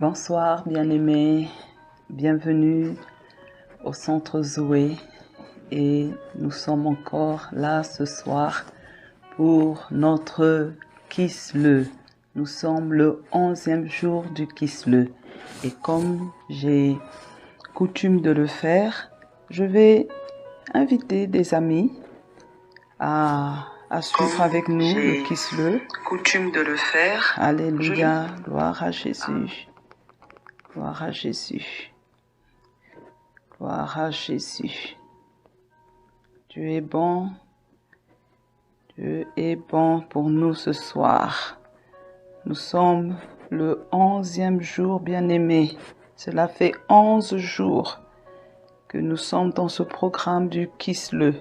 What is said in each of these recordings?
Bonsoir bien-aimés, bienvenue au Centre Zoé et nous sommes encore là ce soir pour notre Kisle. Nous sommes le 11e jour du Kisle et comme j'ai coutume de le faire, je vais inviter des amis à suivre avec nous le Kisle. Coutume de le faire. Alléluia, gloire à Jésus. Gloire à Jésus. Gloire à Jésus. Dieu est bon. Dieu est bon pour nous ce soir. Nous sommes le 11e jour, bien-aimés. Cela fait 11 jours que nous sommes dans ce programme du Kisle.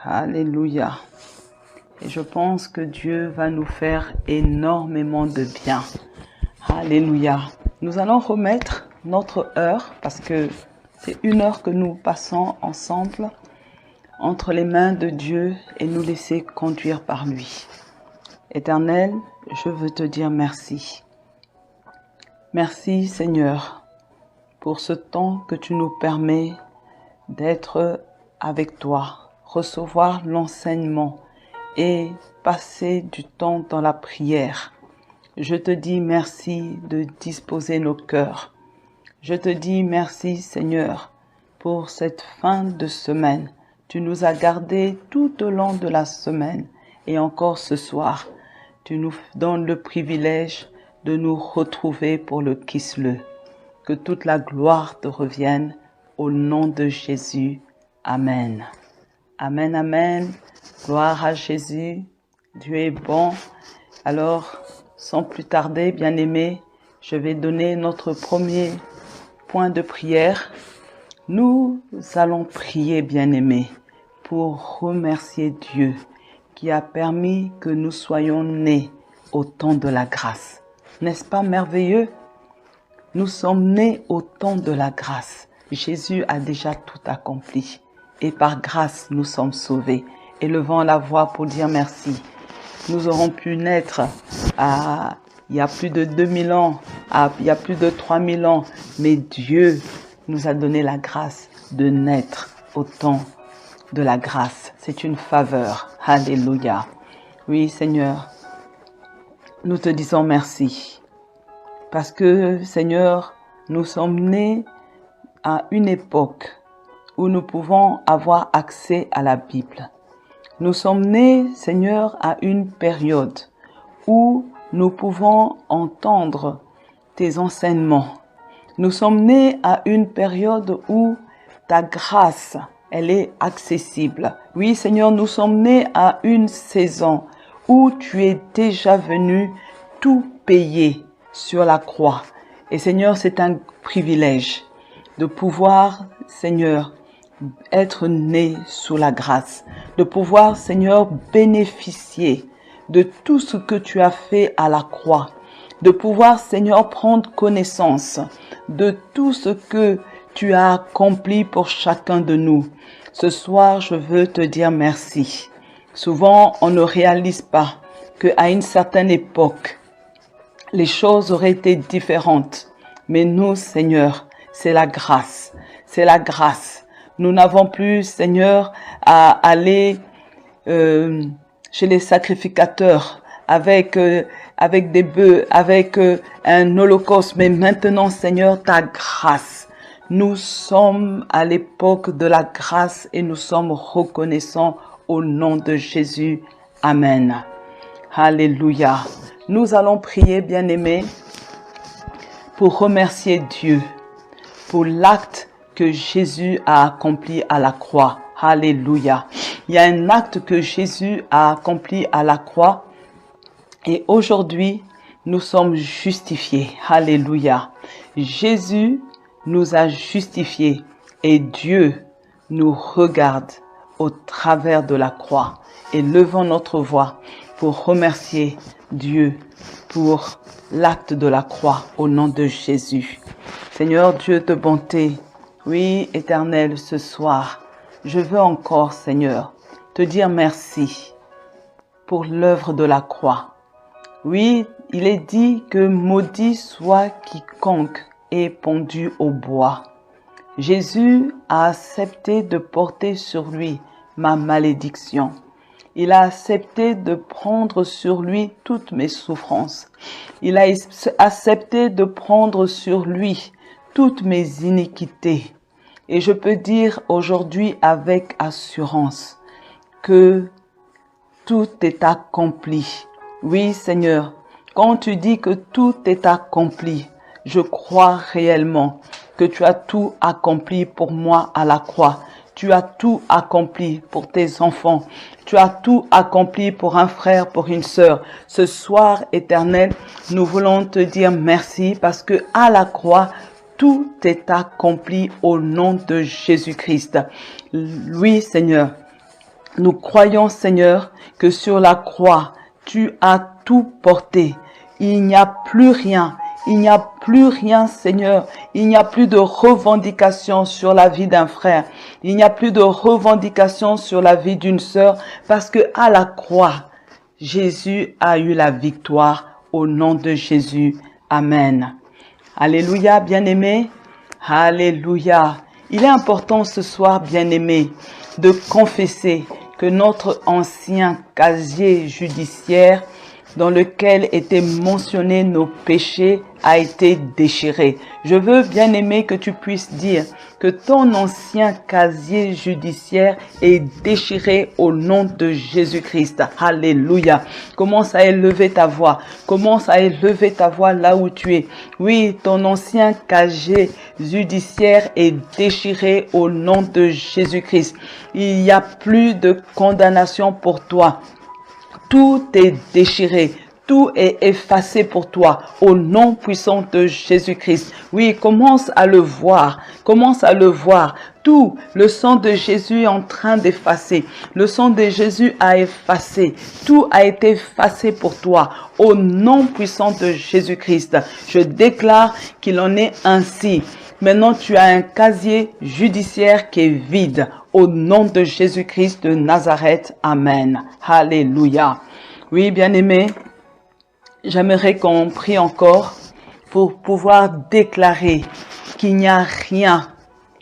Alléluia. Et je pense que Dieu va nous faire énormément de bien. Alléluia. Nous allons remettre notre heure, parce que c'est une heure que nous passons ensemble entre les mains de Dieu et nous laisser conduire par lui. Éternel, je veux te dire merci. Merci Seigneur pour ce temps que tu nous permets d'être avec toi, recevoir l'enseignement et passer du temps dans la prière. Je te dis merci de disposer nos cœurs. Je te dis merci Seigneur pour cette fin de semaine. Tu nous as gardés tout au long de la semaine et encore ce soir. Tu nous donnes le privilège de nous retrouver pour le Kisle. Que toute la gloire te revienne au nom de Jésus. Amen. Amen, amen. Gloire à Jésus. Dieu est bon. Alors, sans plus tarder, bien-aimés, je vais donner notre premier point de prière. Nous allons prier, bien-aimés, pour remercier Dieu qui a permis que nous soyons nés au temps de la grâce. N'est-ce pas merveilleux? Nous sommes nés au temps de la grâce. Jésus a déjà tout accompli. Et par grâce, nous sommes sauvés. Élevons la voix pour dire merci. Nous aurons pu naître il y a plus de 2000 ans, il y a plus de 3000 ans. Mais Dieu nous a donné la grâce de naître au temps de la grâce. C'est une faveur. Alléluia. Oui, Seigneur, nous te disons merci. Parce que, Seigneur, nous sommes nés à une époque où nous pouvons avoir accès à la Bible. Nous sommes nés, Seigneur, à une période où nous pouvons entendre tes enseignements. Nous sommes nés à une période où ta grâce, elle est accessible. Oui, Seigneur, nous sommes nés à une saison où tu es déjà venu tout payer sur la croix. Et Seigneur, c'est un privilège de pouvoir, Seigneur, être né sous la grâce, de pouvoir, Seigneur, bénéficier de tout ce que tu as fait à la croix, de pouvoir, Seigneur, prendre connaissance de tout ce que tu as accompli pour chacun de nous. Ce soir, je veux te dire merci. Souvent, on ne réalise pas qu'à une certaine époque, les choses auraient été différentes. Mais nous, Seigneur, c'est la grâce. C'est la grâce. Nous n'avons plus, Seigneur, à aller chez les sacrificateurs avec des bœufs, avec un holocauste. Mais maintenant, Seigneur, ta grâce. Nous sommes à l'époque de la grâce et nous sommes reconnaissants au nom de Jésus. Amen. Alléluia. Nous allons prier, bien-aimés, pour remercier Dieu pour l'acte que Jésus a accompli à la croix. Alléluia. Il y a un acte que Jésus a accompli à la croix et aujourd'hui, nous sommes justifiés. Alléluia. Jésus nous a justifiés et Dieu nous regarde au travers de la croix et levons notre voix pour remercier Dieu pour l'acte de la croix au nom de Jésus. Seigneur Dieu de bonté, oui, Éternel, ce soir, je veux encore, Seigneur, te dire merci pour l'œuvre de la croix. Oui, il est dit que maudit soit quiconque est pendu au bois. Jésus a accepté de porter sur lui ma malédiction. Il a accepté de prendre sur lui toutes mes souffrances. Il a accepté de prendre sur lui toutes mes iniquités. Et je peux dire aujourd'hui avec assurance que tout est accompli. Oui, Seigneur, quand tu dis que tout est accompli, je crois réellement que tu as tout accompli pour moi à la croix. Tu as tout accompli pour tes enfants. Tu as tout accompli pour un frère, pour une sœur. Ce soir, Éternel, nous voulons te dire merci parce que à la croix, tout est accompli au nom de Jésus-Christ. Oui, Seigneur, nous croyons, Seigneur, que sur la croix, tu as tout porté. Il n'y a plus rien. Il n'y a plus rien, Seigneur. Il n'y a plus de revendication sur la vie d'un frère. Il n'y a plus de revendication sur la vie d'une sœur parce que à la croix, Jésus a eu la victoire au nom de Jésus. Amen. Alléluia, bien-aimés. Alléluia. Il est important ce soir, bien-aimés, de confesser que notre ancien casier judiciaire dans lequel étaient mentionnés nos péchés a été déchiré. Je veux, bien aimé, que tu puisses dire que ton ancien casier judiciaire est déchiré au nom de Jésus-Christ. Alléluia. Commence à élever ta voix. Commence à élever ta voix là où tu es. Oui, ton ancien casier judiciaire est déchiré au nom de Jésus-Christ. Il n'y a plus de condamnation pour toi. Tout est déchiré, tout est effacé pour toi au nom puissant de Jésus-Christ. Oui, commence à le voir, commence à le voir. Tout le sang de Jésus est en train d'effacer. Le sang de Jésus a effacé. Tout a été effacé pour toi au nom puissant de Jésus-Christ. Je déclare qu'il en est ainsi. Maintenant, tu as un casier judiciaire qui est vide. Au nom de Jésus-Christ de Nazareth. Amen. Alléluia. Oui, bien-aimés, j'aimerais qu'on prie encore pour pouvoir déclarer qu'il n'y a rien,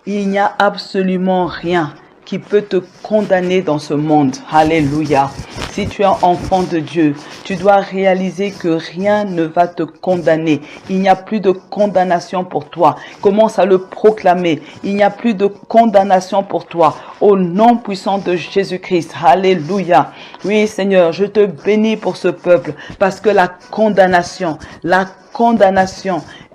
il n'y a absolument rien qui peut te condamner dans ce monde. Alléluia. Si tu es enfant de Dieu, tu dois réaliser que rien ne va te condamner. Il n'y a plus de condamnation pour toi. Commence à le proclamer. Il n'y a plus de condamnation pour toi. Au nom puissant de Jésus-Christ. Alléluia. Oui, Seigneur, je te bénis pour ce peuple parce que la condamnation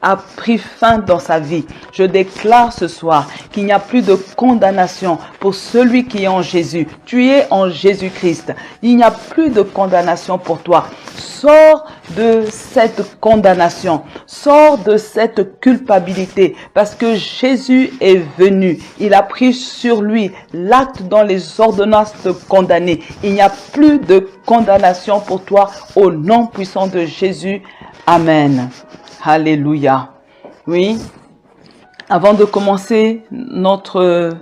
a pris fin dans sa vie. Je déclare ce soir qu'il n'y a plus de condamnation pour celui qui est en Jésus. Tu es en Jésus-Christ. Il n'y a plus de condamnation pour toi. Sors de cette condamnation. Sors de cette culpabilité parce que Jésus est venu. Il a pris sur lui l'acte dans les ordonnances de condamner. Il n'y a plus de condamnation pour toi au nom puissant de Jésus. Amen. Alléluia. Oui, avant de commencer notre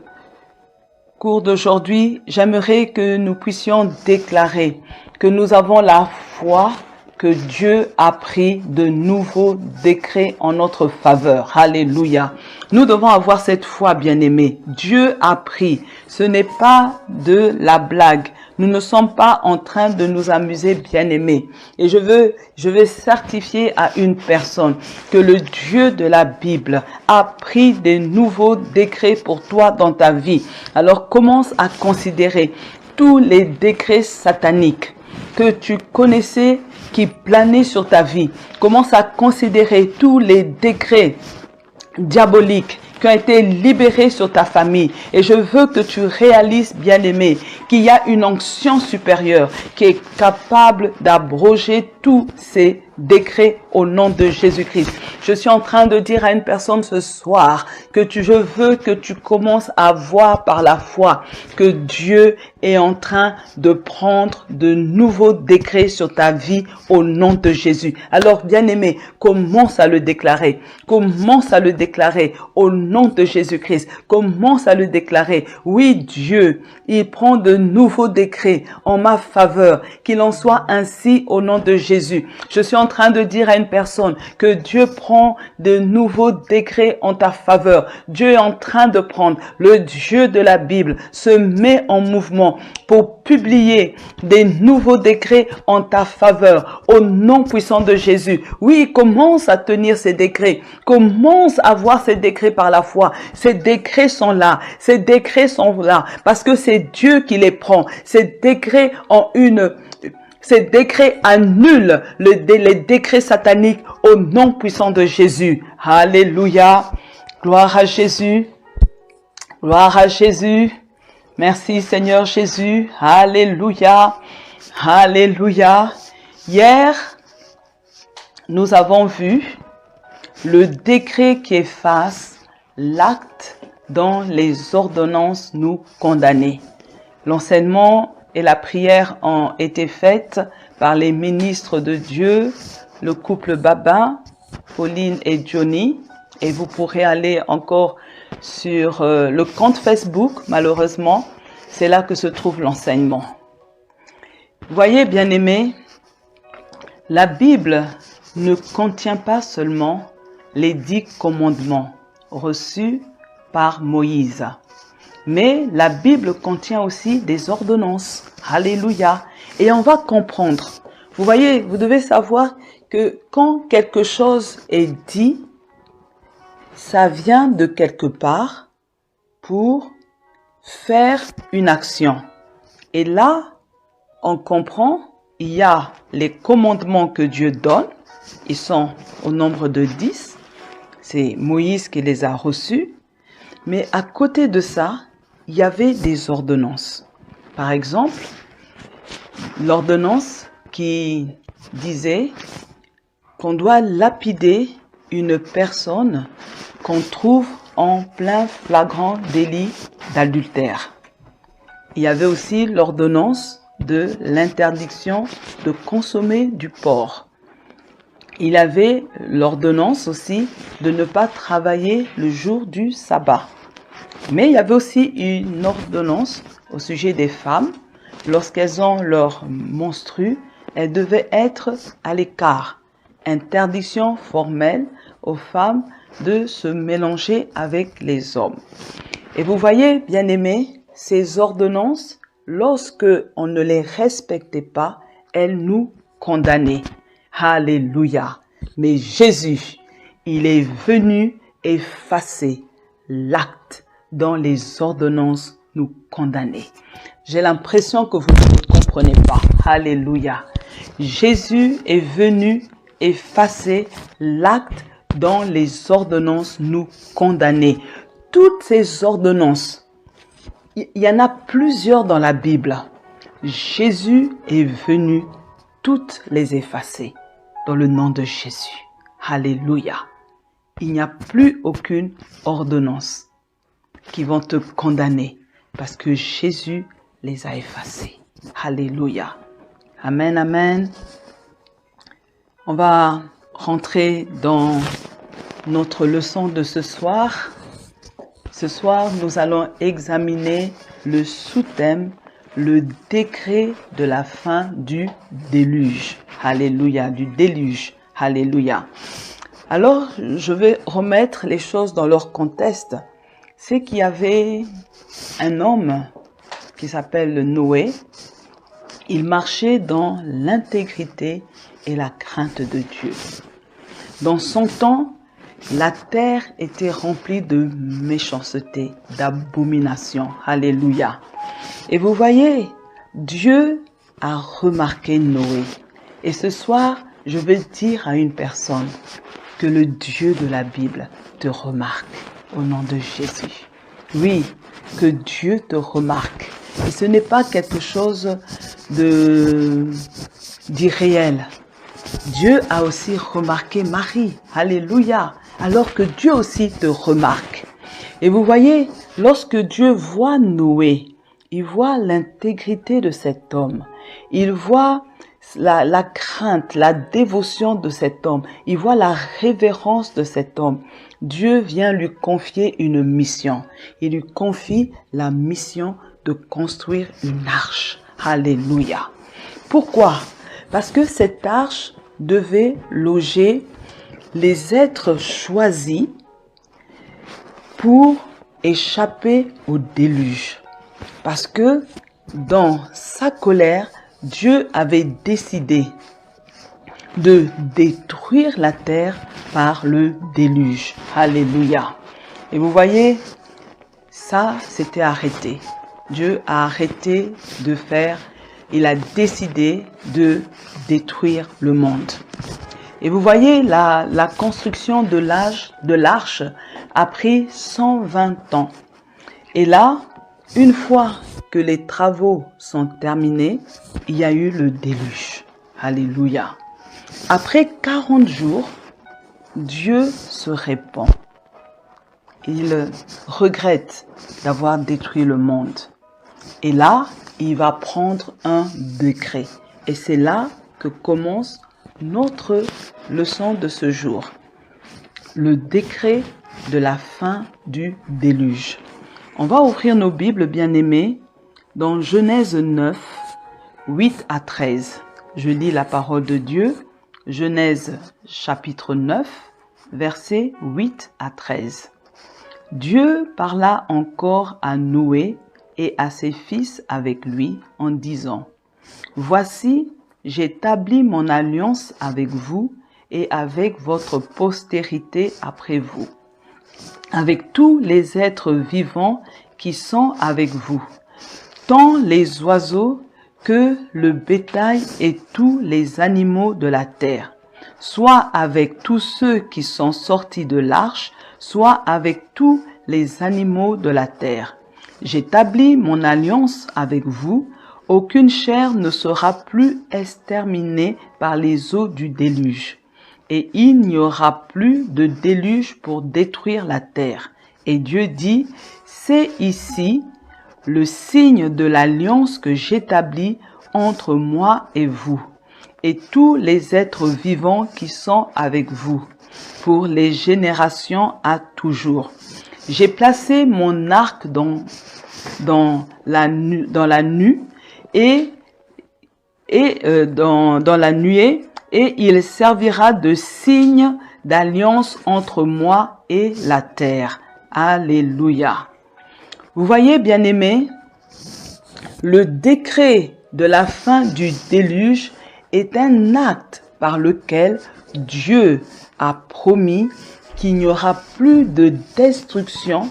cours d'aujourd'hui, j'aimerais que nous puissions déclarer que nous avons la foi que Dieu a pris de nouveaux décrets en notre faveur. Alléluia. Nous devons avoir cette foi, bien-aimés. Dieu a pris. Ce n'est pas de la blague. Nous ne sommes pas en train de nous amuser, bien-aimés. Et je vais certifier à une personne que le Dieu de la Bible a pris des nouveaux décrets pour toi dans ta vie. Alors commence à considérer tous les décrets sataniques que tu connaissais qui planaient sur ta vie. Commence à considérer tous les décrets diaboliques qui ont été libérés sur ta famille. Et je veux que tu réalises, bien-aimé, qu'il y a une onction supérieure qui est capable d'abroger tous ces décrets au nom de Jésus-Christ. Je suis en train de dire à une personne ce soir que je veux que tu commences à voir par la foi que Dieu est en train de prendre de nouveaux décrets sur ta vie au nom de Jésus. Alors, bien-aimé, commence à le déclarer. Commence à le déclarer au nom de Jésus-Christ. Commence à le déclarer. Oui, Dieu, il prend de nouveaux décrets en ma faveur. Qu'il en soit ainsi au nom de Jésus. Je suis en train de dire à une personne que Dieu prend de nouveaux décrets en ta faveur. Dieu est en train de prendre, le Dieu de la Bible se met en mouvement pour publier des nouveaux décrets en ta faveur, au nom puissant de Jésus. Oui, commence à tenir ces décrets, commence à voir ces décrets par la foi. Ces décrets sont là, ces décrets sont là, parce que c'est Dieu qui les prend. Ces décrets annulent les décrets sataniques au nom puissant de Jésus. Alléluia. Gloire à Jésus. Gloire à Jésus. Merci Seigneur Jésus. Alléluia. Alléluia. Hier, nous avons vu le décret qui efface l'acte dont les ordonnances nous condamnaient. L'enseignement et la prière ont été faites par les ministres de Dieu, le couple Baba, Pauline et Johnny. Et vous pourrez aller encore sur le compte Facebook, malheureusement. C'est là que se trouve l'enseignement. Voyez, bien-aimés, la Bible ne contient pas seulement les 10 commandements reçus par Moïse. Mais la Bible contient aussi des ordonnances. Alléluia. Et on va comprendre. Vous voyez, vous devez savoir que quand quelque chose est dit, ça vient de quelque part pour faire une action. Et là, on comprend, il y a les commandements que Dieu donne. Ils sont au nombre de 10. C'est Moïse qui les a reçus. Mais à côté de ça, il y avait des ordonnances. Par exemple, l'ordonnance qui disait qu'on doit lapider une personne qu'on trouve en plein flagrant délit d'adultère. Il y avait aussi l'ordonnance de l'interdiction de consommer du porc. Il y avait l'ordonnance aussi de ne pas travailler le jour du sabbat. Mais il y avait aussi une ordonnance au sujet des femmes. Lorsqu'elles ont leur menstru, elles devaient être à l'écart. Interdiction formelle aux femmes de se mélanger avec les hommes. Et vous voyez, bien-aimés, ces ordonnances, lorsque on ne les respectait pas, elles nous condamnaient. Alléluia. Mais Jésus, il est venu effacer l'acte dont les ordonnances nous condamnaient. J'ai l'impression que vous ne comprenez pas. Alléluia. Jésus est venu effacer l'acte dont les ordonnances nous condamnaient. Toutes ces ordonnances, il y en a plusieurs dans la Bible. Jésus est venu toutes les effacer dans le nom de Jésus. Alléluia. Il n'y a plus aucune ordonnance qui vont te condamner parce que Jésus les a effacés. Alléluia. Amen, amen. On va rentrer dans notre leçon de ce soir. Ce soir, nous allons examiner le sous-thème, le décret de la fin du déluge. Alléluia, du déluge. Alléluia. Alors, je vais remettre les choses dans leur contexte. C'est qu'il y avait un homme qui s'appelle Noé. Il marchait dans l'intégrité et la crainte de Dieu. Dans son temps, la terre était remplie de méchanceté, d'abomination. Alléluia. Et vous voyez, Dieu a remarqué Noé. Et ce soir, je vais dire à une personne que le Dieu de la Bible te remarque au nom de Jésus. Oui, que Dieu te remarque. Et ce n'est pas quelque chose d'irréel. Dieu a aussi remarqué Marie. Alléluia. Alors que Dieu aussi te remarque. Et vous voyez, lorsque Dieu voit Noé, il voit l'intégrité de cet homme. Il voit la crainte, la dévotion de cet homme. Il voit la révérence de cet homme. Dieu vient lui confier une mission. Il lui confie la mission de construire une arche. Alléluia. Pourquoi? Parce que cette arche devait loger les êtres choisis pour échapper au déluge. Parce que dans sa colère, Dieu avait décidé de détruire la terre par le déluge. Alléluia. Et vous voyez, ça, c'était arrêté. Dieu a arrêté de faire, il a décidé de détruire le monde. Et vous voyez, la construction de l'arche a pris 120 ans. Et là, une fois que les travaux sont terminés, il y a eu le déluge. Alléluia. Après 40 jours, Dieu se répand. Il regrette d'avoir détruit le monde. Et là, il va prendre un décret. Et c'est là que commence notre leçon de ce jour. Le décret de la fin du déluge. On va ouvrir nos Bibles, bien-aimés, dans Genèse 9, 8 à 13. Je lis la parole de Dieu. Genèse chapitre 9, versets 8 à 13. Dieu parla encore à Noé et à ses fils avec lui en disant : Voici, j'établis mon alliance avec vous et avec votre postérité après vous, avec tous les êtres vivants qui sont avec vous, tant les oiseaux que le bétail et tous les animaux de la terre, soit avec tous ceux qui sont sortis de l'arche, soit avec tous les animaux de la terre. J'établis mon alliance avec vous, aucune chair ne sera plus exterminée par les eaux du déluge. Et il n'y aura plus de déluge pour détruire la terre. Et Dieu dit, c'est ici le signe de l'alliance que j'établis entre moi et vous, et tous les êtres vivants qui sont avec vous, pour les générations à toujours. J'ai placé mon arc dans la nuée et il servira de signe d'alliance entre moi et la terre. Alléluia. Vous voyez, bien-aimés, le décret de la fin du déluge est un acte par lequel Dieu a promis qu'il n'y aura plus de destruction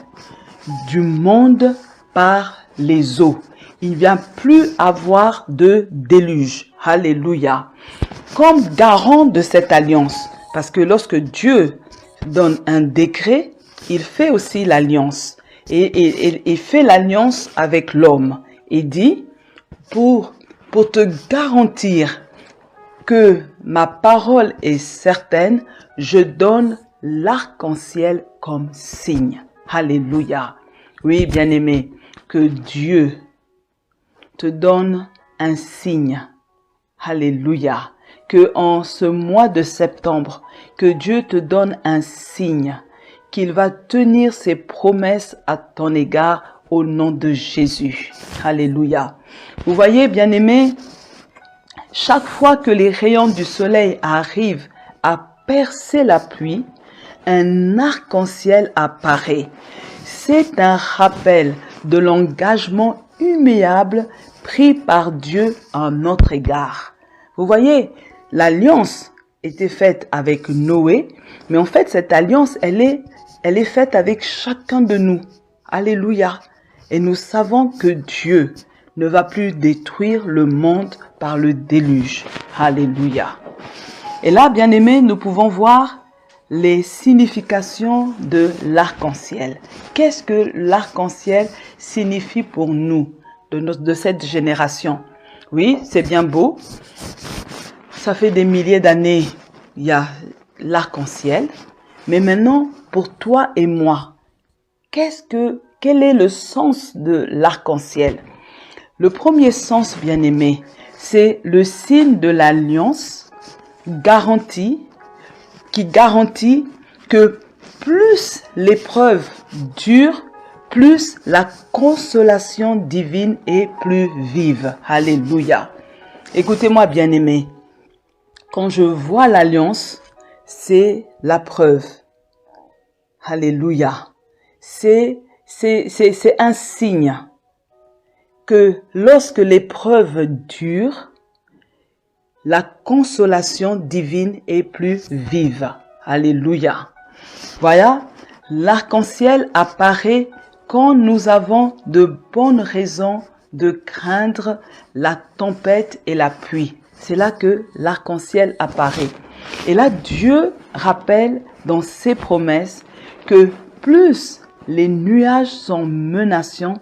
du monde par les eaux. Il ne vient plus avoir de déluge. Alléluia. Comme garant de cette alliance, parce que lorsque Dieu donne un décret, il fait aussi l'alliance. Et fait l'alliance avec l'homme. Il dit, pour te garantir que ma parole est certaine, je donne l'arc-en-ciel comme signe. Alléluia. Oui, bien-aimé, que Dieu te donne un signe. Alléluia. Que en ce mois de septembre, que Dieu te donne un signe, qu'il va tenir ses promesses à ton égard au nom de Jésus. Alléluia. Vous voyez, bien-aimés, chaque fois que les rayons du soleil arrivent à percer la pluie, un arc-en-ciel apparaît. C'est un rappel de l'engagement immuable pris par Dieu en notre égard. Vous voyez, l'alliance était faite avec Noé, mais en fait, cette alliance, elle est faite avec chacun de nous. Alléluia. Et nous savons que Dieu ne va plus détruire le monde par le déluge. Alléluia. Et là, bien-aimés, nous pouvons voir les significations de l'arc-en-ciel. Qu'est-ce que l'arc-en-ciel signifie pour nous, de cette génération? Oui, c'est bien beau. Ça fait des milliers d'années, il y a l'arc-en-ciel. Mais maintenant, pour toi et moi, quel est le sens de l'arc-en-ciel? Le premier sens, bien-aimé, c'est le signe de l'alliance qui garantit que plus l'épreuve dure, plus la consolation divine est plus vive. Alléluia. Écoutez-moi, bien-aimé. quand je vois l'alliance, c'est la preuve. Alléluia. C'est un signe que lorsque l'épreuve dure, la consolation divine est plus vive. Alléluia. Voilà, l'arc-en-ciel apparaît quand nous avons de bonnes raisons de craindre la tempête et la pluie. C'est là que l'arc-en-ciel apparaît. Et là, Dieu rappelle dans ses promesses que plus les nuages sont menaçants,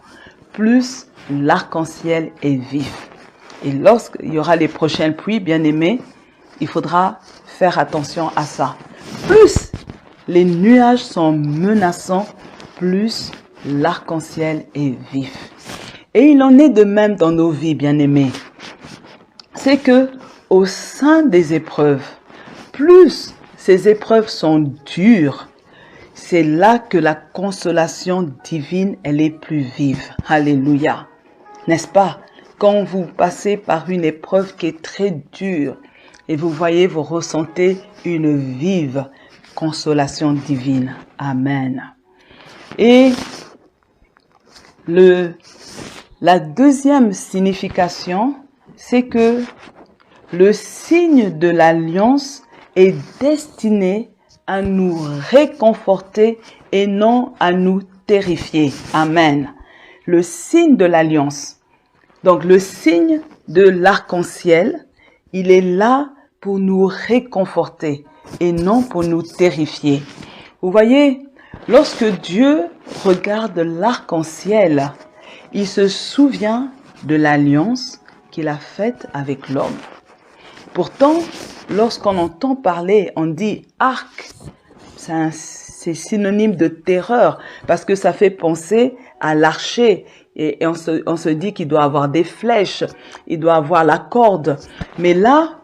plus l'arc-en-ciel est vif. Et lorsqu'il y aura les prochaines pluies, bien aimés, il faudra faire attention à ça. Plus les nuages sont menaçants, plus l'arc-en-ciel est vif. Et il en est de même dans nos vies, bien-aimés. C'est que au sein des épreuves, plus ces épreuves sont dures, c'est là que la consolation divine, elle est plus vive. Alléluia. N'est-ce pas? Quand vous passez par une épreuve qui est très dure et vous voyez, vous ressentez une vive consolation divine. Amen. Et la deuxième signification, c'est que le signe de l'alliance est destiné à nous réconforter et non à nous terrifier. Amen. Le signe de l'alliance. Donc le signe de l'arc-en-ciel, il est là pour nous réconforter et non pour nous terrifier. Vous voyez, lorsque Dieu regarde l'arc-en-ciel, il se souvient de l'alliance qu'il a faite avec l'homme. Pourtant, lorsqu'on entend parler, on dit arc, c'est synonyme de terreur parce que ça fait penser à l'archer et on se dit qu'il doit avoir des flèches, il doit avoir la corde. Mais là,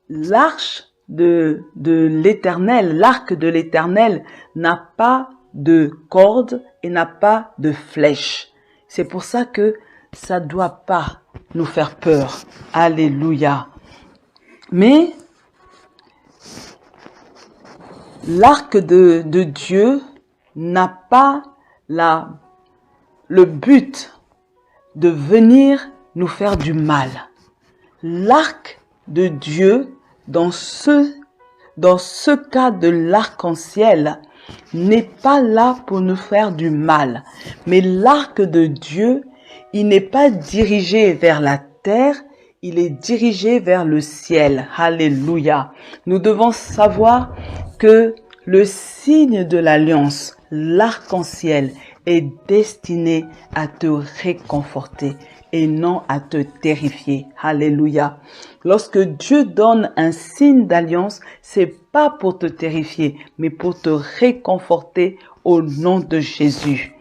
l'arche de l'Éternel, l'arc de l'Éternel n'a pas de corde et n'a pas de flèche. C'est pour ça que ça doit pas nous faire peur. Alléluia. Mais l'arc de Dieu n'a pas le but de venir nous faire du mal. L'arc de Dieu, dans ce cas de l'arc-en-ciel, n'est pas là pour nous faire du mal. Mais l'arc de Dieu, il n'est pas dirigé vers la terre, il est dirigé vers le ciel. Alléluia. Nous devons savoir que le signe de l'alliance, l'arc-en-ciel, est destiné à te réconforter et non à te terrifier. Alléluia. Lorsque Dieu donne un signe d'alliance, c'est pas pour te terrifier, mais pour te réconforter au nom de Jésus.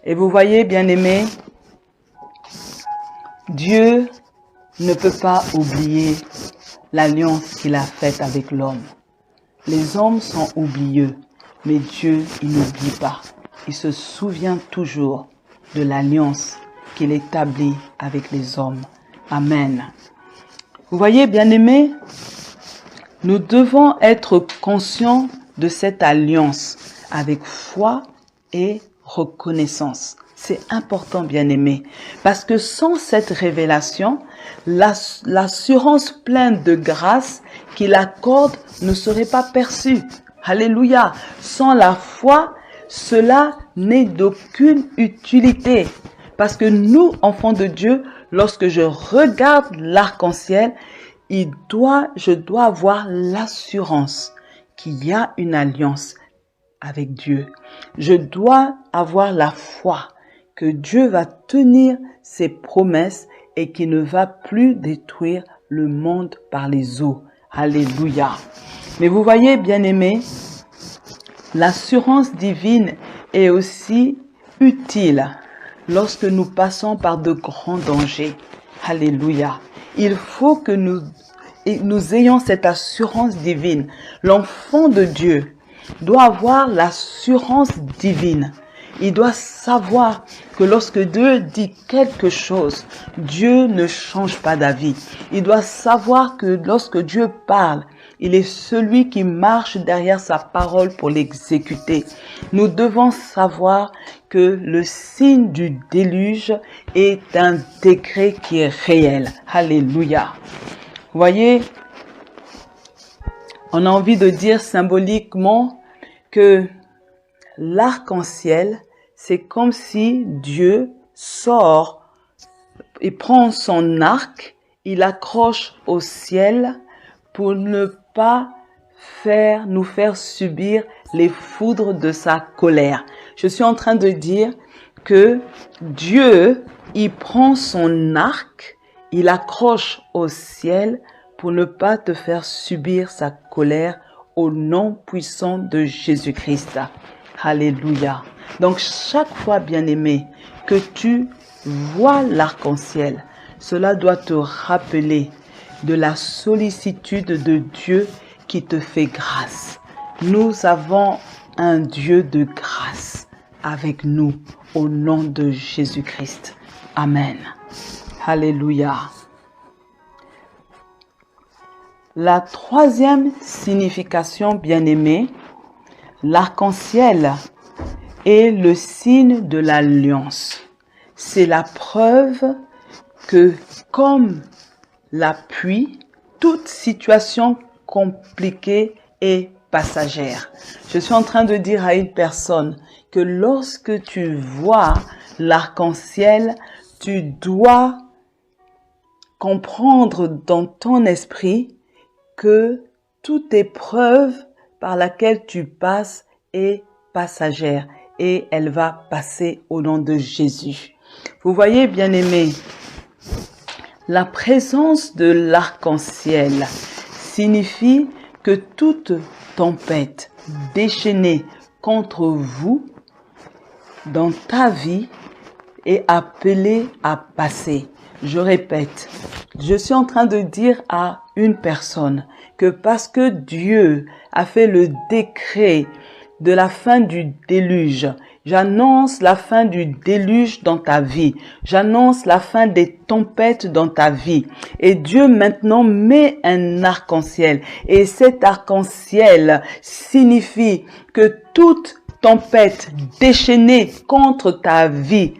Et vous voyez, bien-aimés, Dieu ne peut pas oublier l'alliance qu'il a faite avec l'homme. Les hommes sont oublieux, mais Dieu, il n'oublie pas. Il se souvient toujours de l'alliance qu'il établit avec les hommes. Amen. Vous voyez, bien-aimés, nous devons être conscients de cette alliance avec foi et reconnaissance. C'est important, bien-aimés, parce que sans cette révélation, l'assurance pleine de grâce qu'il accorde ne serait pas perçue. Alléluia. Sans la foi, cela n'est d'aucune utilité. Parce que nous, enfants de Dieu, lorsque je regarde l'arc-en-ciel, je dois avoir l'assurance qu'il y a une alliance avec Dieu. Je dois avoir la foi que Dieu va tenir ses promesses et qu'il ne va plus détruire le monde par les eaux. Alléluia. Mais vous voyez, bien-aimés, l'assurance divine est aussi utile lorsque nous passons par de grands dangers. Alléluia. Il faut que nous ayons cette assurance divine. L'enfant de Dieu doit avoir l'assurance divine. Il doit savoir que lorsque Dieu dit quelque chose, Dieu ne change pas d'avis. Il doit savoir que lorsque Dieu parle, il est celui qui marche derrière sa parole pour l'exécuter. Nous devons savoir que le signe du déluge est un décret qui est réel. Alléluia. Vous voyez, on a envie de dire symboliquement que l'arc-en-ciel, c'est comme si Dieu sort et prend son arc, il accroche au ciel pour ne pas nous faire subir les foudres de sa colère. Je suis en train de dire que Dieu, il prend son arc, il accroche au ciel pour ne pas te faire subir sa colère au nom puissant de Jésus-Christ. Alléluia. Donc chaque fois, bien-aimé, que tu vois l'arc-en-ciel, cela doit te rappeler de la sollicitude de Dieu qui te fait grâce. Nous avons un Dieu de grâce avec nous au nom de Jésus-Christ. Amen. Alléluia. La troisième signification, bien-aimée, l'arc-en-ciel est le signe de l'alliance. C'est la preuve que, comme la pluie, toute situation compliquée est passagère. Je suis en train de dire à une personne que lorsque tu vois l'arc-en-ciel, tu dois comprendre dans ton esprit que toute épreuve par laquelle tu passes est passagère et elle va passer au nom de Jésus. Vous voyez, bien-aimés, la présence de l'arc-en-ciel signifie que toute tempête déchaînée contre vous dans ta vie est appelée à passer. Je répète, je suis en train de dire à une personne que parce que Dieu a fait le décret de la fin du déluge, j'annonce la fin du déluge dans ta vie. J'annonce la fin des tempêtes dans ta vie. Et Dieu maintenant met un arc-en-ciel. Et cet arc-en-ciel signifie que toute tempête déchaînée contre ta vie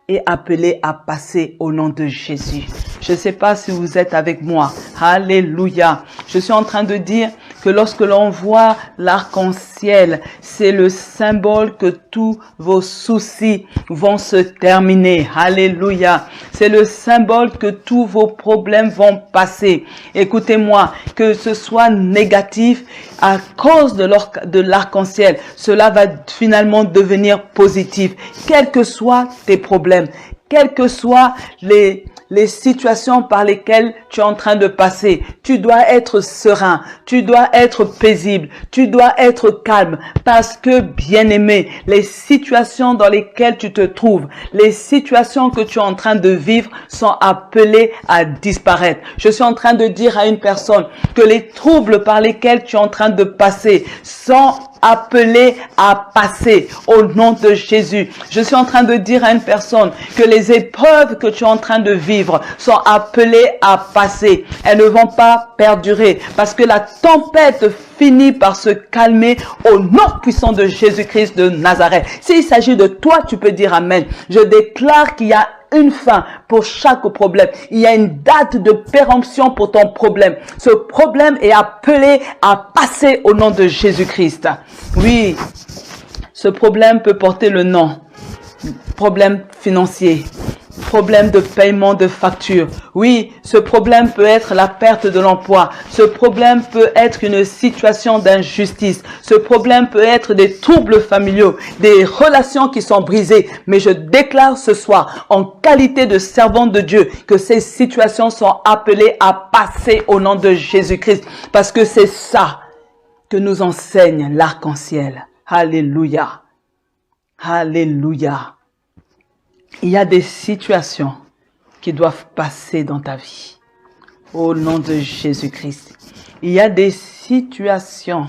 est appelée à passer au nom de Jésus. Je ne sais pas si vous êtes avec moi. Alléluia. Je suis en train de dire que lorsque l'on voit l'arc-en-ciel, c'est le symbole que tous vos soucis vont se terminer. Alléluia. C'est le symbole que tous vos problèmes vont passer. Écoutez-moi, que ce soit négatif, à cause de l'arc-en-ciel, cela va finalement devenir positif. Quels que soient tes problèmes, quelles que soient les situations par lesquelles tu es en train de passer, tu dois être serein, tu dois être paisible, tu dois être calme parce que, bien-aimé, les situations dans lesquelles tu te trouves, les situations que tu es en train de vivre sont appelées à disparaître. Je suis en train de dire à une personne que les troubles par lesquels tu es en train de passer sont appelés à passer au nom de Jésus. Je suis en train de dire à une personne que les épreuves que tu es en train de vivre sont appelées à passer. Elles ne vont pas perdurer parce que la tempête finit par se calmer au nom puissant de Jésus-Christ de Nazareth. S'il s'agit de toi, tu peux dire Amen. Je déclare qu'il y a une fin pour chaque problème. Il y a une date de péremption pour ton problème. Ce problème est appelé à passer au nom de Jésus-Christ. Oui, ce problème peut porter le nom. Problème financier. Problème de paiement de facture. Oui, ce problème peut être la perte de l'emploi. Ce problème peut être une situation d'injustice. Ce problème peut être des troubles familiaux, des relations qui sont brisées. Mais je déclare ce soir, en qualité de servante de Dieu, que ces situations sont appelées à passer au nom de Jésus-Christ. Parce que c'est ça que nous enseigne l'arc-en-ciel. Alléluia. Alléluia. Il y a des situations qui doivent passer dans ta vie. Au nom de Jésus-Christ. Il y a des situations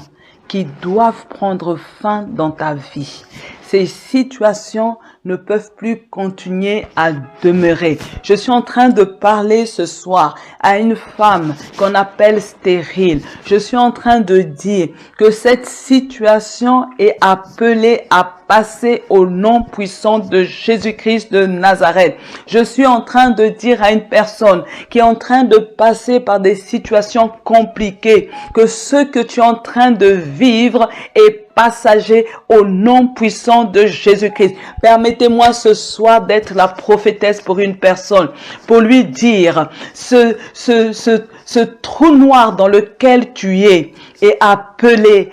qui doivent prendre fin dans ta vie. Ces situations ne peuvent plus continuer à demeurer. Je suis en train de parler ce soir à une femme qu'on appelle stérile. Je suis en train de dire que cette situation est appelée à passer au nom puissant de Jésus-Christ de Nazareth. Je suis en train de dire à une personne qui est en train de passer par des situations compliquées que ce que tu es en train de vivre est passager au nom puissant de Jésus-Christ. Permettez-moi ce soir d'être la prophétesse pour une personne, pour lui dire, ce trou noir dans lequel tu es appelé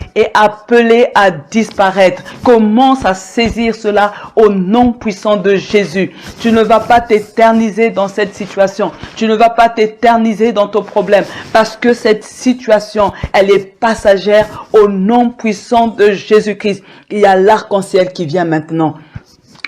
à disparaître. Commence à saisir cela au nom puissant de Jésus. Tu ne vas pas t'éterniser dans cette situation. Tu ne vas pas t'éterniser dans ton problème parce que cette situation, elle est passagère au nom puissant de Jésus-Christ. Il y a l'arc-en-ciel qui vient maintenant.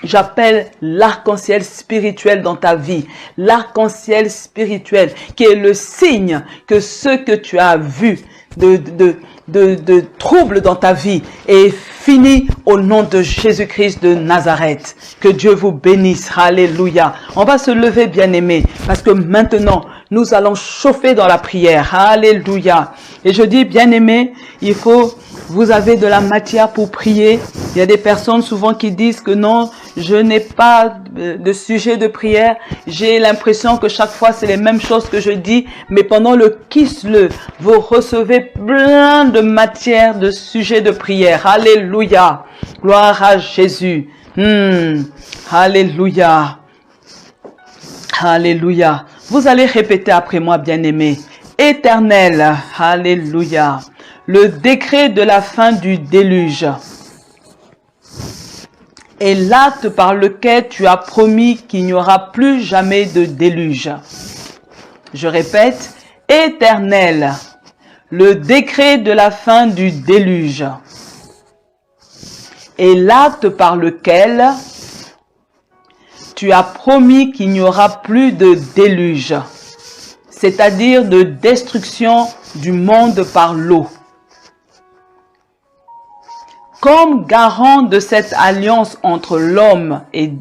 J'appelle l'arc-en-ciel spirituel dans ta vie. L'arc-en-ciel spirituel qui est le signe que ce que tu as vu de troubles dans ta vie est fini au nom de Jésus-Christ de Nazareth. Que Dieu vous bénisse. Alléluia. On va se lever, bien-aimés, parce que maintenant, nous allons chauffer dans la prière. Alléluia. Et je dis, bien-aimés, vous avez de la matière pour prier. Il y a des personnes souvent qui disent que non, je n'ai pas de sujet de prière. J'ai l'impression que chaque fois c'est les mêmes choses que je dis. Mais pendant le Kislev, vous recevez plein de matière de sujets de prière. Alléluia. Gloire à Jésus. Alléluia. Alléluia. Vous allez répéter après moi, bien-aimés. Éternel. Alléluia. Le décret de la fin du déluge est l'acte par lequel tu as promis qu'il n'y aura plus jamais de déluge. Je répète, Éternel, le décret de la fin du déluge est l'acte par lequel tu as promis qu'il n'y aura plus de déluge, c'est-à-dire de destruction du monde par l'eau. Comme garant de cette alliance entre l'homme et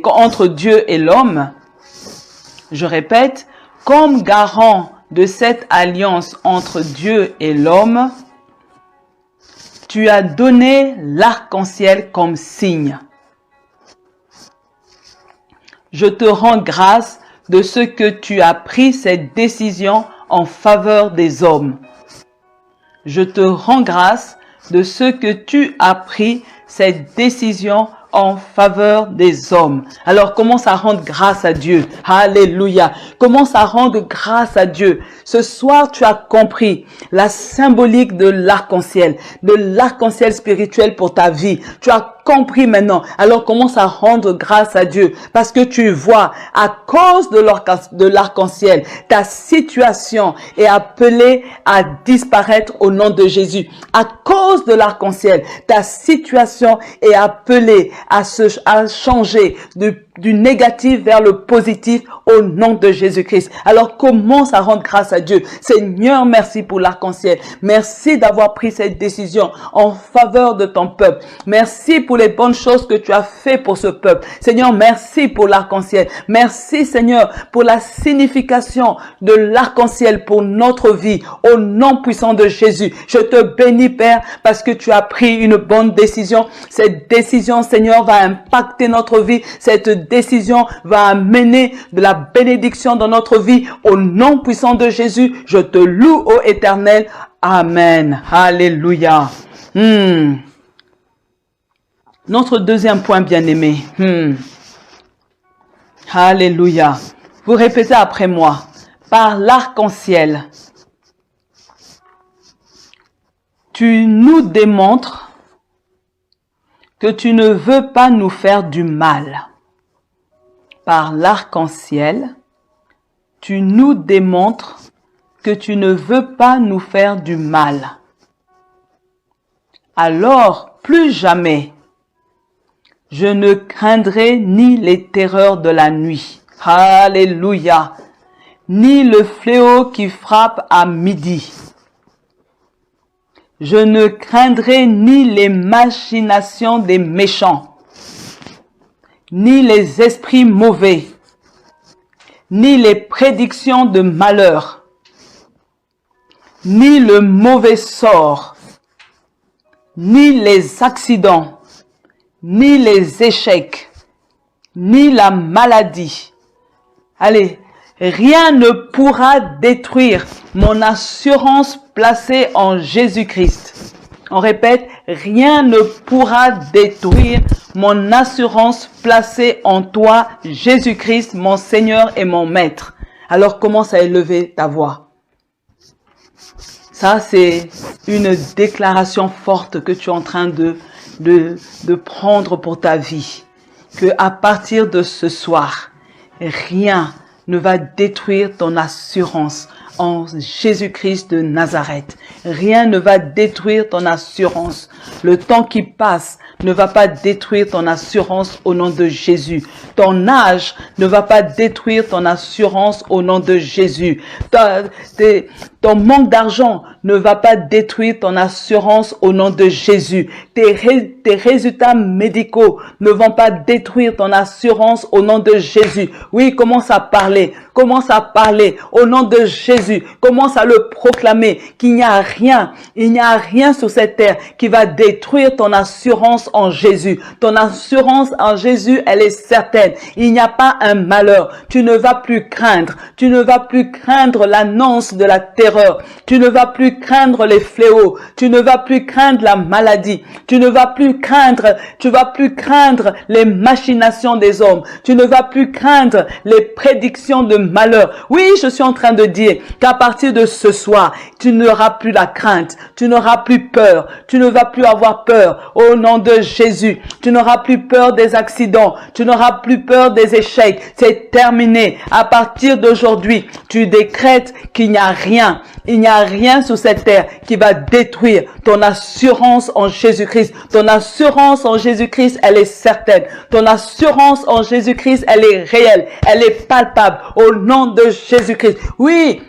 entre Dieu et l'homme, je répète, comme garant de cette alliance entre Dieu et l'homme, tu as donné l'arc-en-ciel comme signe. Je te rends grâce de ce que tu as pris cette décision en faveur des hommes. Je te rends grâce de ce que tu as pris cette décision en faveur des hommes. Alors commence à rendre grâce à Dieu. Alléluia. Commence à rendre grâce à Dieu. Ce soir, tu as compris la symbolique de l'arc-en-ciel spirituel pour ta vie. Tu as compris maintenant. Alors commence à rendre grâce à Dieu parce que tu vois, à cause de l'arc-en-ciel, ta situation est appelée à disparaître au nom de Jésus. À cause de l'arc-en-ciel, ta situation est appelée à changer du négatif vers le positif au nom de Jésus-Christ. Alors commence à rendre grâce à Dieu. Seigneur, merci pour l'arc-en-ciel. Merci d'avoir pris cette décision en faveur de ton peuple. Merci pour les bonnes choses que tu as fait pour ce peuple. Seigneur, merci pour l'arc-en-ciel. Merci, Seigneur, pour la signification de l'arc-en-ciel pour notre vie. Au nom puissant de Jésus, je te bénis, Père, parce que tu as pris une bonne décision. Cette décision, Seigneur, va impacter notre vie. Cette décision va amener de la bénédiction dans notre vie. Au nom puissant de Jésus, je te loue, ô Éternel. Amen. Alléluia. Notre deuxième point, bien-aimé. Alléluia. Vous répétez après moi. Par l'arc-en-ciel, tu nous démontres que tu ne veux pas nous faire du mal. Par l'arc-en-ciel, tu nous démontres que tu ne veux pas nous faire du mal. Alors, plus jamais, je ne craindrai ni les terreurs de la nuit. Alléluia. Ni le fléau qui frappe à midi. Je ne craindrai ni les machinations des méchants, ni les esprits mauvais, ni les prédictions de malheur, ni le mauvais sort, ni les accidents, ni les échecs, ni la maladie. Allez, rien ne pourra détruire mon assurance placée en Jésus-Christ. On répète, rien ne pourra détruire mon assurance placée en toi, Jésus-Christ, mon Seigneur et mon Maître. Alors commence à élever ta voix. Ça, c'est une déclaration forte que tu es en train de prendre pour ta vie. Que à partir de ce soir, rien ne va détruire ton assurance en Jésus-Christ de Nazareth. Rien ne va détruire ton assurance. Le temps qui passe ne va pas détruire ton assurance au nom de Jésus. Ton âge ne va pas détruire ton assurance au nom de Jésus. Ton manque d'argent ne va pas détruire ton assurance au nom de Jésus. Tes résultats médicaux ne vont pas détruire ton assurance au nom de Jésus. Oui, commence à parler. Commence à parler au nom de Jésus. Commence à le proclamer qu'il n'y a rien sur cette terre qui va détruire ton assurance en Jésus. Ton assurance en Jésus, elle est certaine. Il n'y a pas un malheur. Tu ne vas plus craindre. Tu ne vas plus craindre l'annonce de la terreur. Tu ne vas plus craindre les fléaux. Tu ne vas plus craindre la maladie. Tu ne vas plus craindre les machinations des hommes. Tu ne vas plus craindre les prédictions de malheur. Oui, je suis en train de dire qu'à partir de ce soir, tu n'auras plus la crainte. Tu n'auras plus peur. Tu ne vas plus avoir peur. Au nom de Jésus, tu n'auras plus peur des accidents. Tu n'auras plus peur des échecs. C'est terminé. À partir d'aujourd'hui, tu décrètes qu'il n'y a rien. Il n'y a rien sur cette terre qui va détruire ton assurance en Jésus-Christ. Ton assurance en Jésus-Christ, elle est certaine. Ton assurance en Jésus-Christ, elle est réelle. Elle est palpable au nom de Jésus-Christ. Oui.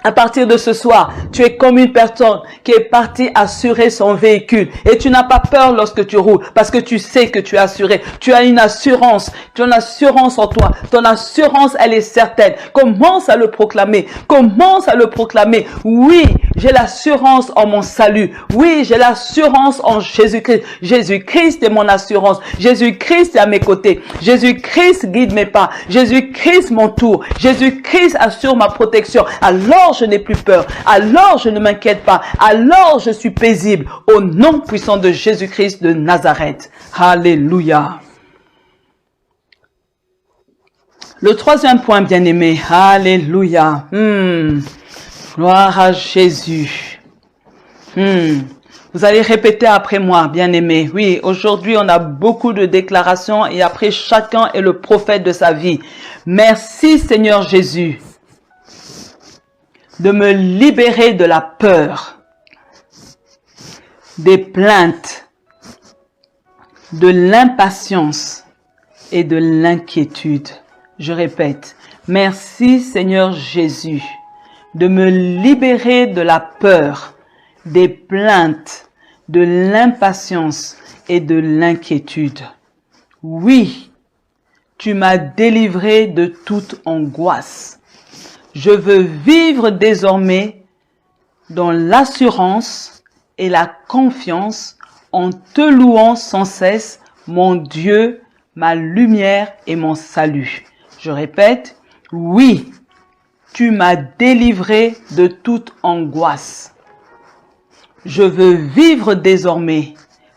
À partir de ce soir, tu es comme une personne qui est partie assurer son véhicule et tu n'as pas peur lorsque tu roules parce que tu sais que tu es assuré. Tu as une assurance. Tu as une assurance en toi. Ton assurance, elle est certaine. Commence à le proclamer. Commence à le proclamer. Oui, j'ai l'assurance en mon salut. Oui, j'ai l'assurance en Jésus-Christ. Jésus-Christ est mon assurance. Jésus-Christ est à mes côtés. Jésus-Christ guide mes pas. Jésus-Christ m'entoure. Jésus-Christ assure ma protection. Alors, je n'ai plus peur. Alors, je ne m'inquiète pas. Alors, je suis paisible au nom puissant de Jésus-Christ de Nazareth. Alléluia. Le troisième point, bien-aimé. Alléluia. Gloire à Jésus. Vous allez répéter après moi, bien-aimé. Oui, aujourd'hui, on a beaucoup de déclarations et après, chacun est le prophète de sa vie. Merci, Seigneur Jésus, de me libérer de la peur, des plaintes, de l'impatience et de l'inquiétude. Je répète, merci Seigneur Jésus de me libérer de la peur, des plaintes, de l'impatience et de l'inquiétude. Oui, tu m'as délivré de toute angoisse. Je veux vivre désormais dans l'assurance et la confiance en te louant sans cesse, mon Dieu, ma lumière et mon salut. Je répète, oui, tu m'as délivré de toute angoisse. Je veux vivre désormais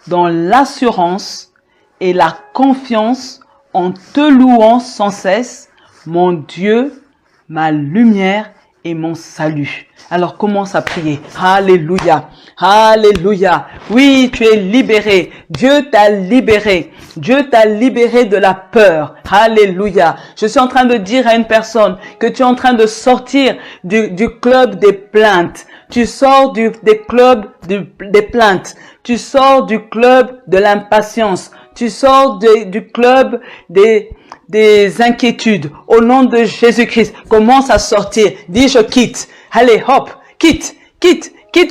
dans l'assurance et la confiance en te louant sans cesse, mon Dieu, ma lumière et mon salut. Alors commence à prier. Alléluia. Alléluia. Oui, tu es libéré. Dieu t'a libéré. Dieu t'a libéré de la peur. Alléluia. Je suis en train de dire à une personne que tu es en train de sortir du club des plaintes. Tu sors des clubs des plaintes. Tu sors du club de l'impatience. Tu sors du club des inquiétudes. Au nom de Jésus-Christ, commence à sortir. Dis, je quitte. Allez, hop, quitte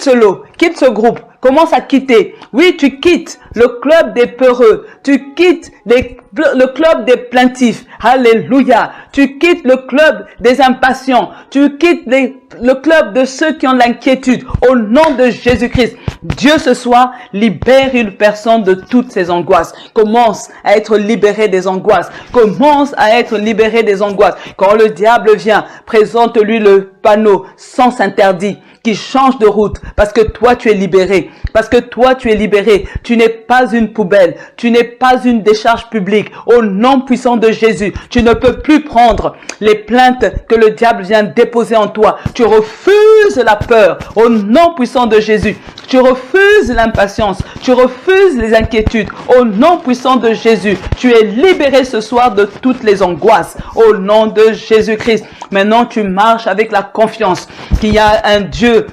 ce lot, quitte ce groupe. Commence à quitter. Oui, tu quittes le club des peureux. Tu quittes le club des plaintifs. Alléluia. Tu quittes le club des impatients. Tu quittes le club de ceux qui ont l'inquiétude. Au nom de Jésus-Christ, Dieu ce soir libère une personne de toutes ses angoisses. Commence à être libéré des angoisses. Commence à être libéré des angoisses. Quand le diable vient, présente-lui le panneau sens interdit qui change de route parce que toi tu es libéré. Parce que toi tu es libéré. Tu n'es pas une poubelle. Tu n'es pas une décharge publique. Au nom puissant de Jésus, tu ne peux plus prendre les plaintes que le diable vient déposer en toi. Tu refuses la peur. Au nom puissant de Jésus, tu refuses l'impatience. Tu refuses les inquiétudes. Au nom puissant de Jésus, tu es libéré ce soir de toutes les angoisses. Au nom de Jésus-Christ. Maintenant, tu marches avec la confiance qu'il y a un Dieu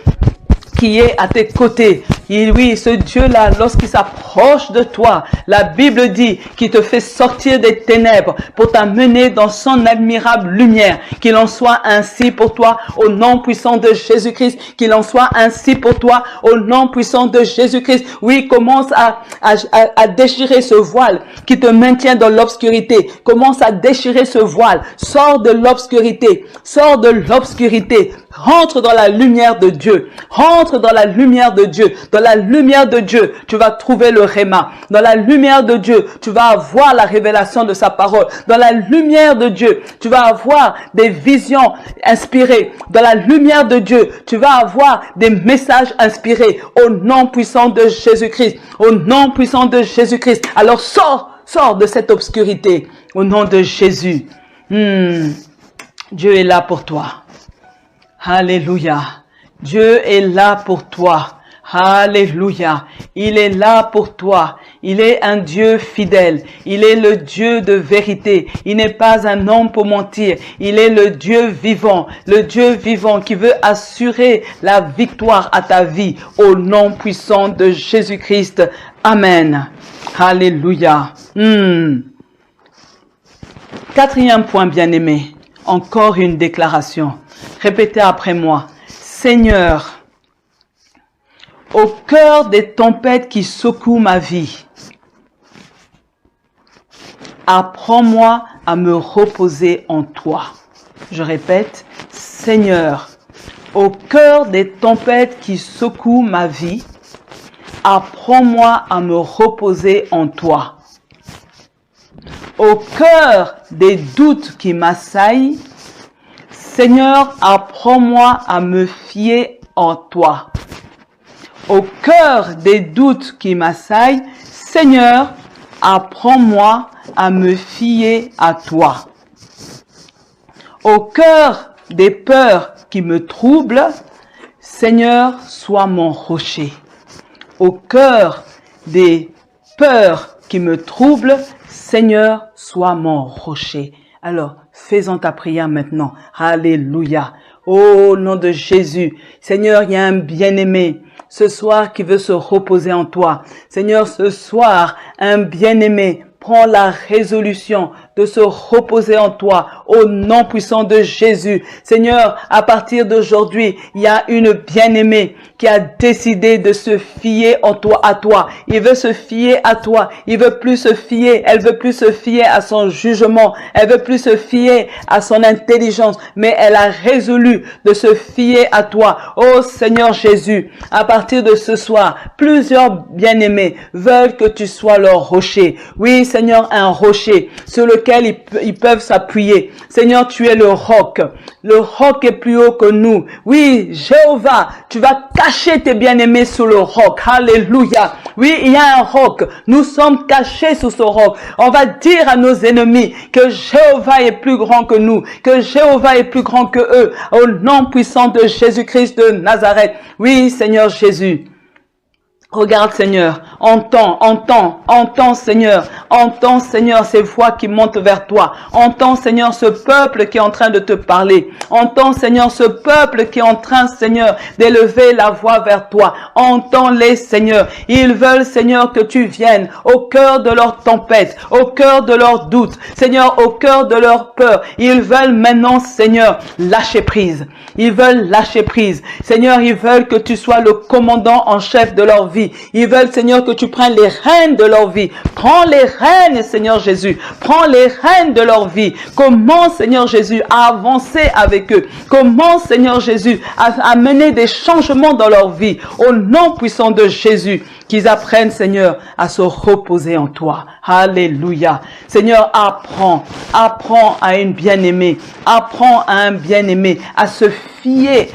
qui est à tes côtés. Et oui, ce Dieu-là, lorsqu'il s'approche de toi, la Bible dit qu'il te fait sortir des ténèbres pour t'amener dans son admirable lumière. Qu'il en soit ainsi pour toi au nom puissant de Jésus-Christ. Qu'il en soit ainsi pour toi au nom puissant de Jésus-Christ. Oui, commence à déchirer ce voile qui te maintient dans l'obscurité. Commence à déchirer ce voile. Sors de l'obscurité. Sors de l'obscurité. Rentre dans la lumière de Dieu. Rentre dans la lumière de Dieu. Dans la lumière de Dieu, tu vas trouver le réma. Dans la lumière de Dieu, tu vas avoir la révélation de sa parole. Dans la lumière de Dieu, tu vas avoir des visions inspirées. Dans la lumière de Dieu, tu vas avoir des messages inspirés. Au nom puissant de Jésus-Christ. Au nom puissant de Jésus-Christ. Alors sors de cette obscurité. Au nom de Jésus. Dieu est là pour toi. Alléluia. Dieu est là pour toi. Alléluia. Il est là pour toi. Il est un Dieu fidèle. Il est le Dieu de vérité. Il n'est pas un homme pour mentir. Il est le Dieu vivant. Le Dieu vivant qui veut assurer la victoire à ta vie. Au nom puissant de Jésus-Christ. Amen. Alléluia. Quatrième point, bien-aimé. Encore une déclaration. Répétez après moi. Seigneur, au cœur des tempêtes qui secouent ma vie, apprends-moi à me reposer en toi. Je répète, Seigneur, au cœur des tempêtes qui secouent ma vie, apprends-moi à me reposer en toi. Au cœur des doutes qui m'assaillent, Seigneur, apprends-moi à me fier en toi. Au cœur des doutes qui m'assaillent, Seigneur, apprends-moi à me fier à toi. Au cœur des peurs qui me troublent, Seigneur, sois mon rocher. Au cœur des peurs qui me troublent, Seigneur, sois mon rocher. Alors, fais-en ta prière maintenant. Alléluia. Au nom de Jésus. Seigneur, il y a un bien-aimé ce soir qui veut se reposer en toi. Seigneur, ce soir, un bien-aimé prend la résolution de se reposer en toi au nom puissant de Jésus. Seigneur, à partir d'aujourd'hui, il y a une bien-aimée qui a décidé de se fier en toi, à toi. Il veut se fier à toi. Il veut plus se fier. Elle veut plus se fier à son jugement. Elle veut plus se fier à son intelligence. Mais elle a résolu de se fier à toi. Oh Seigneur Jésus, à partir de ce soir, plusieurs bien-aimés veulent que tu sois leur rocher. Oui, Seigneur, un rocher sur lequel ils peuvent s'appuyer. Seigneur, tu es le roc. Le roc est plus haut que nous. Oui, Jéhovah, tu vas cacher tes bien-aimés sous le roc. Alléluia. Oui, il y a un roc. Nous sommes cachés sous ce roc. On va dire à nos ennemis que Jéhovah est plus grand que nous, que Jéhovah est plus grand que eux. Au nom puissant de Jésus-Christ de Nazareth. Oui, Seigneur Jésus. Regarde Seigneur, entends Seigneur ces voix qui montent vers toi. Entends Seigneur ce peuple qui est en train de te parler. Entends Seigneur ce peuple qui est en train Seigneur d'élever la voix vers toi. Entends-les Seigneur. Ils veulent Seigneur que tu viennes au cœur de leur tempête, au cœur de leurs doutes. Seigneur, au cœur de leur peur. Ils veulent maintenant Seigneur lâcher prise. Ils veulent lâcher prise. Seigneur, ils veulent que tu sois le commandant en chef de leur vie. vie. Ils veulent, Seigneur, que tu prennes les rênes de leur vie. Prends les rênes, Seigneur Jésus. Prends les rênes de leur vie. Commence, Seigneur Jésus, à avancer avec eux. Commence, Seigneur Jésus, à mener des changements dans leur vie. Au nom puissant de Jésus, qu'ils apprennent, Seigneur, à se reposer en toi. Alléluia. Seigneur, apprends à une bien-aimée. Apprends à un bien-aimé à se fier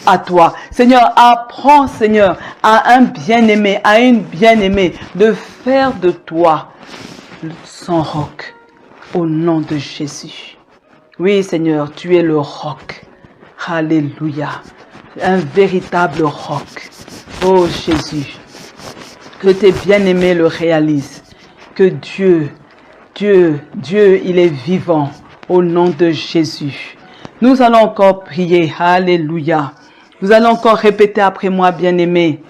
à toi. Seigneur, apprends, Seigneur, à un bien-aimé, à une bien-aimée de faire de toi son roc. Au nom de Jésus. Oui, Seigneur, tu es le roc. Alléluia. Un véritable roc. Oh Jésus. Que tes bien-aimés le réalisent. Que Dieu, il est vivant. Au nom de Jésus. Nous allons encore prier. Alléluia. Vous allez encore répéter après moi, bien-aimé.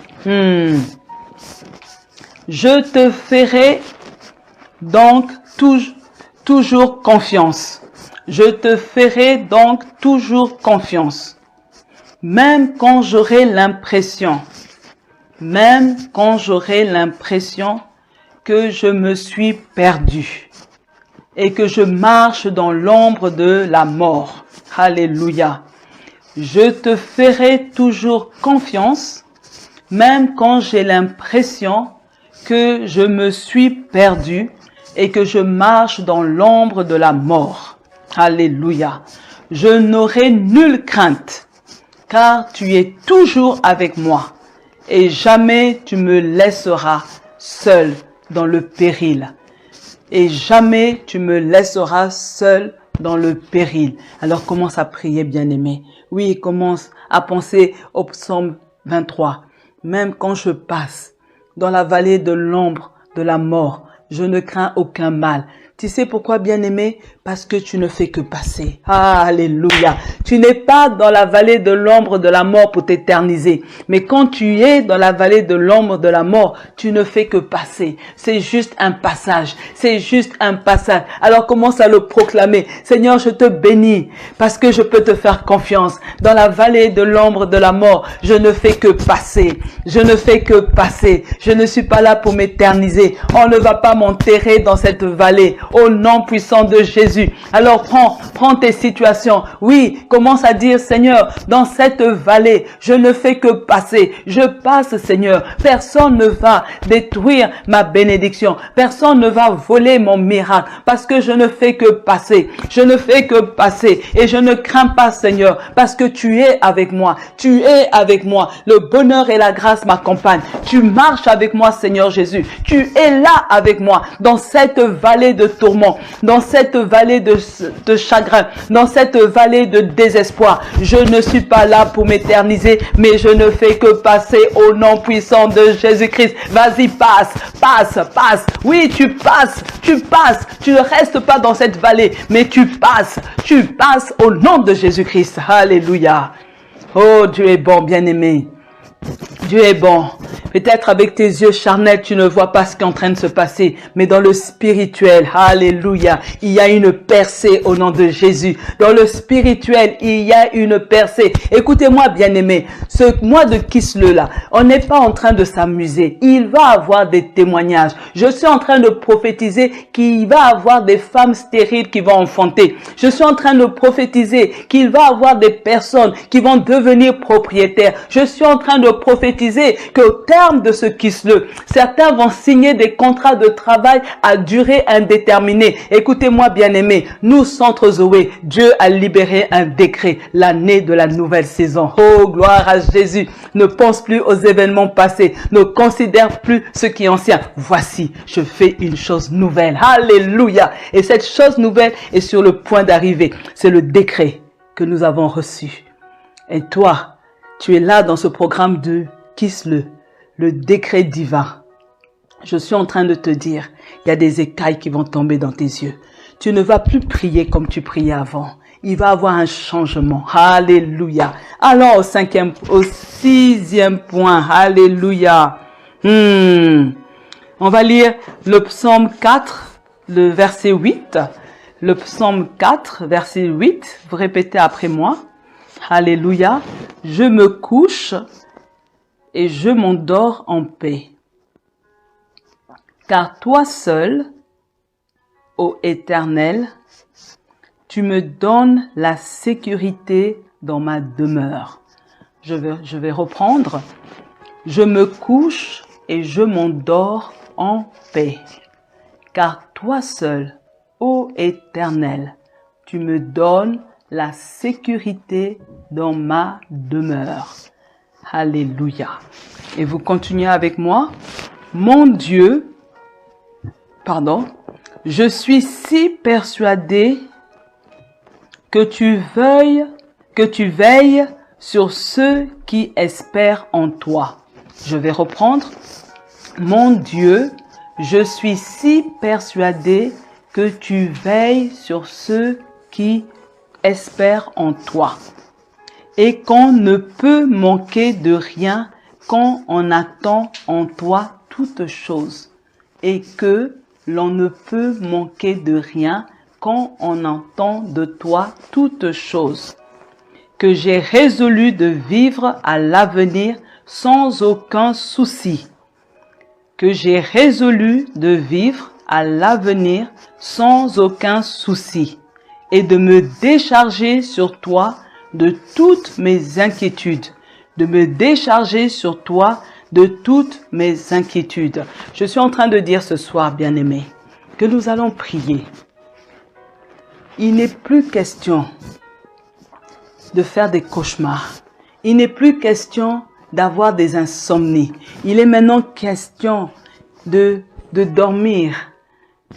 Je te ferai donc toujours confiance. Je te ferai donc toujours confiance. Même quand j'aurai l'impression que je me suis perdu et que je marche dans l'ombre de la mort. Alléluia. Je te ferai toujours confiance, même quand j'ai l'impression que je me suis perdu et que je marche dans l'ombre de la mort. Alléluia. Je n'aurai nulle crainte, car tu es toujours avec moi, et jamais tu me laisseras seul dans le péril. Et jamais tu me laisseras seul dans le péril. Alors commence à prier, bien-aimé. Oui, commence à penser au psaume 23. Même quand je passe dans la vallée de l'ombre de la mort, je ne crains aucun mal. Tu sais pourquoi, bien-aimé? Parce que tu ne fais que passer. Alléluia. Tu n'es pas dans la vallée de l'ombre de la mort pour t'éterniser. Mais quand tu es dans la vallée de l'ombre de la mort, tu ne fais que passer. C'est juste un passage. C'est juste un passage. Alors commence à le proclamer. Seigneur, je te bénis parce que je peux te faire confiance. Dans la vallée de l'ombre de la mort, je ne fais que passer. Je ne fais que passer. Je ne suis pas là pour m'éterniser. On ne va pas m'enterrer dans cette vallée. Au nom puissant de Jésus. Alors prends tes situations. Oui, commence à dire, Seigneur, dans cette vallée, je ne fais que passer. Je passe, Seigneur. Personne ne va détruire ma bénédiction. Personne ne va voler mon miracle parce que je ne fais que passer. Je ne fais que passer et je ne crains pas, Seigneur, parce que tu es avec moi. Tu es avec moi. Le bonheur et la grâce m'accompagnent. Tu marches avec moi, Seigneur Jésus. Tu es là avec moi dans cette vallée de tourment, dans cette vallée de chagrin, dans cette vallée de désespoir. Je ne suis pas là pour m'éterniser, mais je ne fais que passer au nom puissant de Jésus-Christ. Vas-y, passe. Oui, tu passes. Tu ne restes pas dans cette vallée, mais tu passes au nom de Jésus-Christ. Alléluia. Oh, Dieu est bon, bien-aimé. Dieu est bon. Peut-être avec tes yeux charnels, tu ne vois pas ce qui est en train de se passer, mais dans le spirituel, alléluia, il y a une percée au nom de Jésus. Dans le spirituel, il y a une percée. Écoutez-moi, bien-aimés, ce mois de Kislev là, on n'est pas en train de s'amuser. Il va avoir des témoignages. Je suis en train de prophétiser qu'il va avoir des femmes stériles qui vont enfanter. Je suis en train de prophétiser qu'il va avoir des personnes qui vont devenir propriétaires. Je suis en train de prophétiser qu'au terme de ce Kislev, certains vont signer des contrats de travail à durée indéterminée. Écoutez-moi, bien-aimés, nous, Centre Zoé, Dieu a libéré un décret, l'année de la nouvelle saison. Oh, gloire à Jésus. Ne pense plus aux événements passés. Ne considère plus ce qui est ancien. Voici, je fais une chose nouvelle. Alléluia. Et cette chose nouvelle est sur le point d'arriver. C'est le décret que nous avons reçu. Et toi, tu es là dans ce programme de Kislev, le décret divin. Je suis en train de te dire, il y a des écailles qui vont tomber dans tes yeux. Tu ne vas plus prier comme tu priais avant. Il va y avoir un changement. Alléluia. Allons au sixième point. Alléluia. On va lire le psaume 4, le verset 8. Le psaume 4, verset 8. Vous répétez après moi. Alléluia. Je me couche et je m'endors en paix. Car toi seul, ô Éternel, tu me donnes la sécurité dans ma demeure. Je vais reprendre. Je me couche et je m'endors en paix. Car toi seul, ô Éternel, tu me donnes la sécurité dans ma demeure. Alléluia. Et vous continuez avec moi. Mon Dieu, je suis si persuadé que tu veilles sur ceux qui espèrent en toi. Je vais reprendre. Mon Dieu, je suis si persuadé que tu veilles sur ceux qui espèrent en toi. Et qu'on ne peut manquer de rien quand on attend en toi toutes choses. Et que l'on ne peut manquer de rien quand on entend de toi toutes choses. Que j'ai résolu de vivre à l'avenir sans aucun souci. Que j'ai résolu de vivre à l'avenir sans aucun souci. Et de me décharger sur toi de toutes mes inquiétudes. De me décharger sur toi de toutes mes inquiétudes. Je suis en train de dire ce soir, bien-aimés, que nous allons prier. Il n'est plus question de faire des cauchemars. Il n'est plus question d'avoir des insomnies. Il est maintenant question de dormir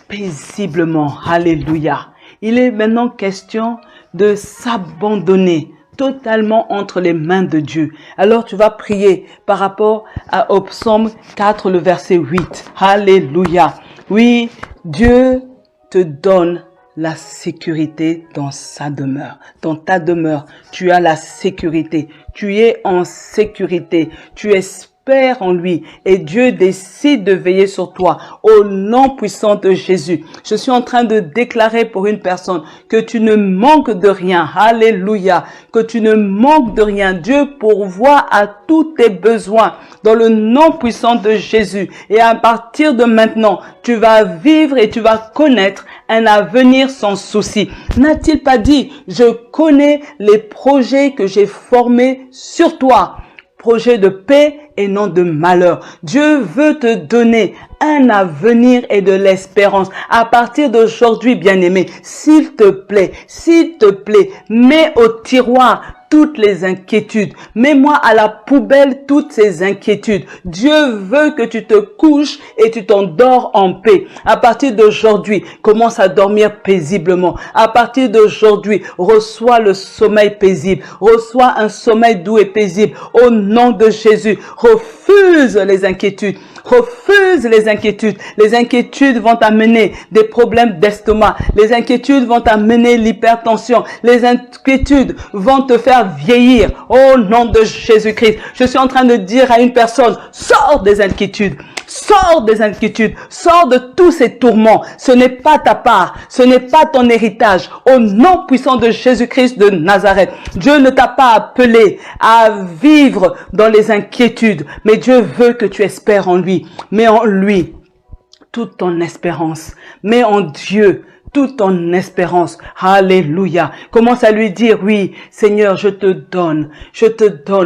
paisiblement. Alléluia. Il est maintenant question de s'abandonner totalement entre les mains de Dieu. Alors tu vas prier par rapport au psaume 4, le verset 8. Alléluia. Oui, Dieu te donne la sécurité dans sa demeure. Dans ta demeure, tu as la sécurité. Tu es en sécurité. Tu espères en lui et Dieu décide de veiller sur toi au nom puissant de Jésus. Je suis en train de déclarer pour une personne que tu ne manques de rien. Alléluia. Que tu ne manques de rien. Dieu pourvoit à tous tes besoins dans le nom puissant de Jésus. Et à partir de maintenant, tu vas vivre et tu vas connaître un avenir sans souci. N'a-t-il pas dit, je connais les projets que j'ai formés sur toi. Projet de paix et non de malheur. Dieu veut te donner un avenir et de l'espérance. À partir d'aujourd'hui, bien-aimé, s'il te plaît, mets au tiroir toutes les inquiétudes. Mets-moi à la poubelle toutes ces inquiétudes. Dieu veut que tu te couches et tu t'endors en paix. À partir d'aujourd'hui, commence à dormir paisiblement. À partir d'aujourd'hui, reçois le sommeil paisible. Reçois un sommeil doux et paisible. Au nom de Jésus, refuse les inquiétudes. Refuse les inquiétudes. Les inquiétudes vont t'amener des problèmes d'estomac. Les inquiétudes vont t'amener l'hypertension. Les inquiétudes vont te faire vieillir. Au nom de Jésus-Christ, je suis en train de dire à une personne, sors des inquiétudes. Sors des inquiétudes, sors de tous ces tourments. Ce n'est pas ta part, ce n'est pas ton héritage. Au nom puissant de Jésus-Christ de Nazareth, Dieu ne t'a pas appelé à vivre dans les inquiétudes, mais Dieu veut que tu espères en lui. Mets en lui toute ton espérance. Mets en Dieu toute ton espérance. Alléluia. Commence à lui dire, oui, Seigneur, je te donne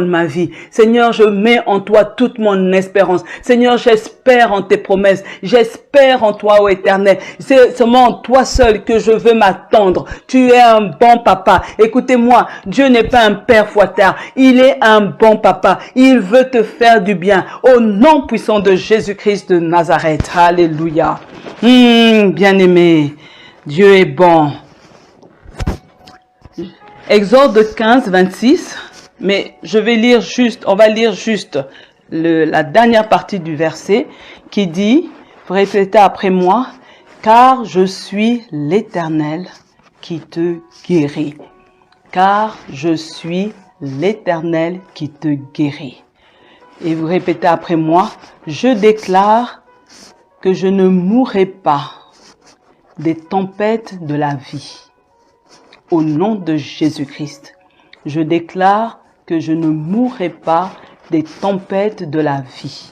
ma vie. Seigneur, je mets en toi toute mon espérance. Seigneur, j'espère en tes promesses. J'espère en toi, ô Éternel. C'est seulement en toi seul que je veux m'attendre. Tu es un bon papa. Écoutez-moi, Dieu n'est pas un père fouettard. Il est un bon papa. Il veut te faire du bien. Au nom puissant de Jésus-Christ de Nazareth. Alléluia. Bien-aimé. Dieu est bon. Exode 15, 26. Mais on va lire juste la dernière partie du verset qui dit, vous répétez après moi, car je suis l'Éternel qui te guérit. Car je suis l'Éternel qui te guérit. Et vous répétez après moi, je déclare que je ne mourrai pas des tempêtes de la vie. Au nom de Jésus-Christ, je déclare que je ne mourrai pas des tempêtes de la vie.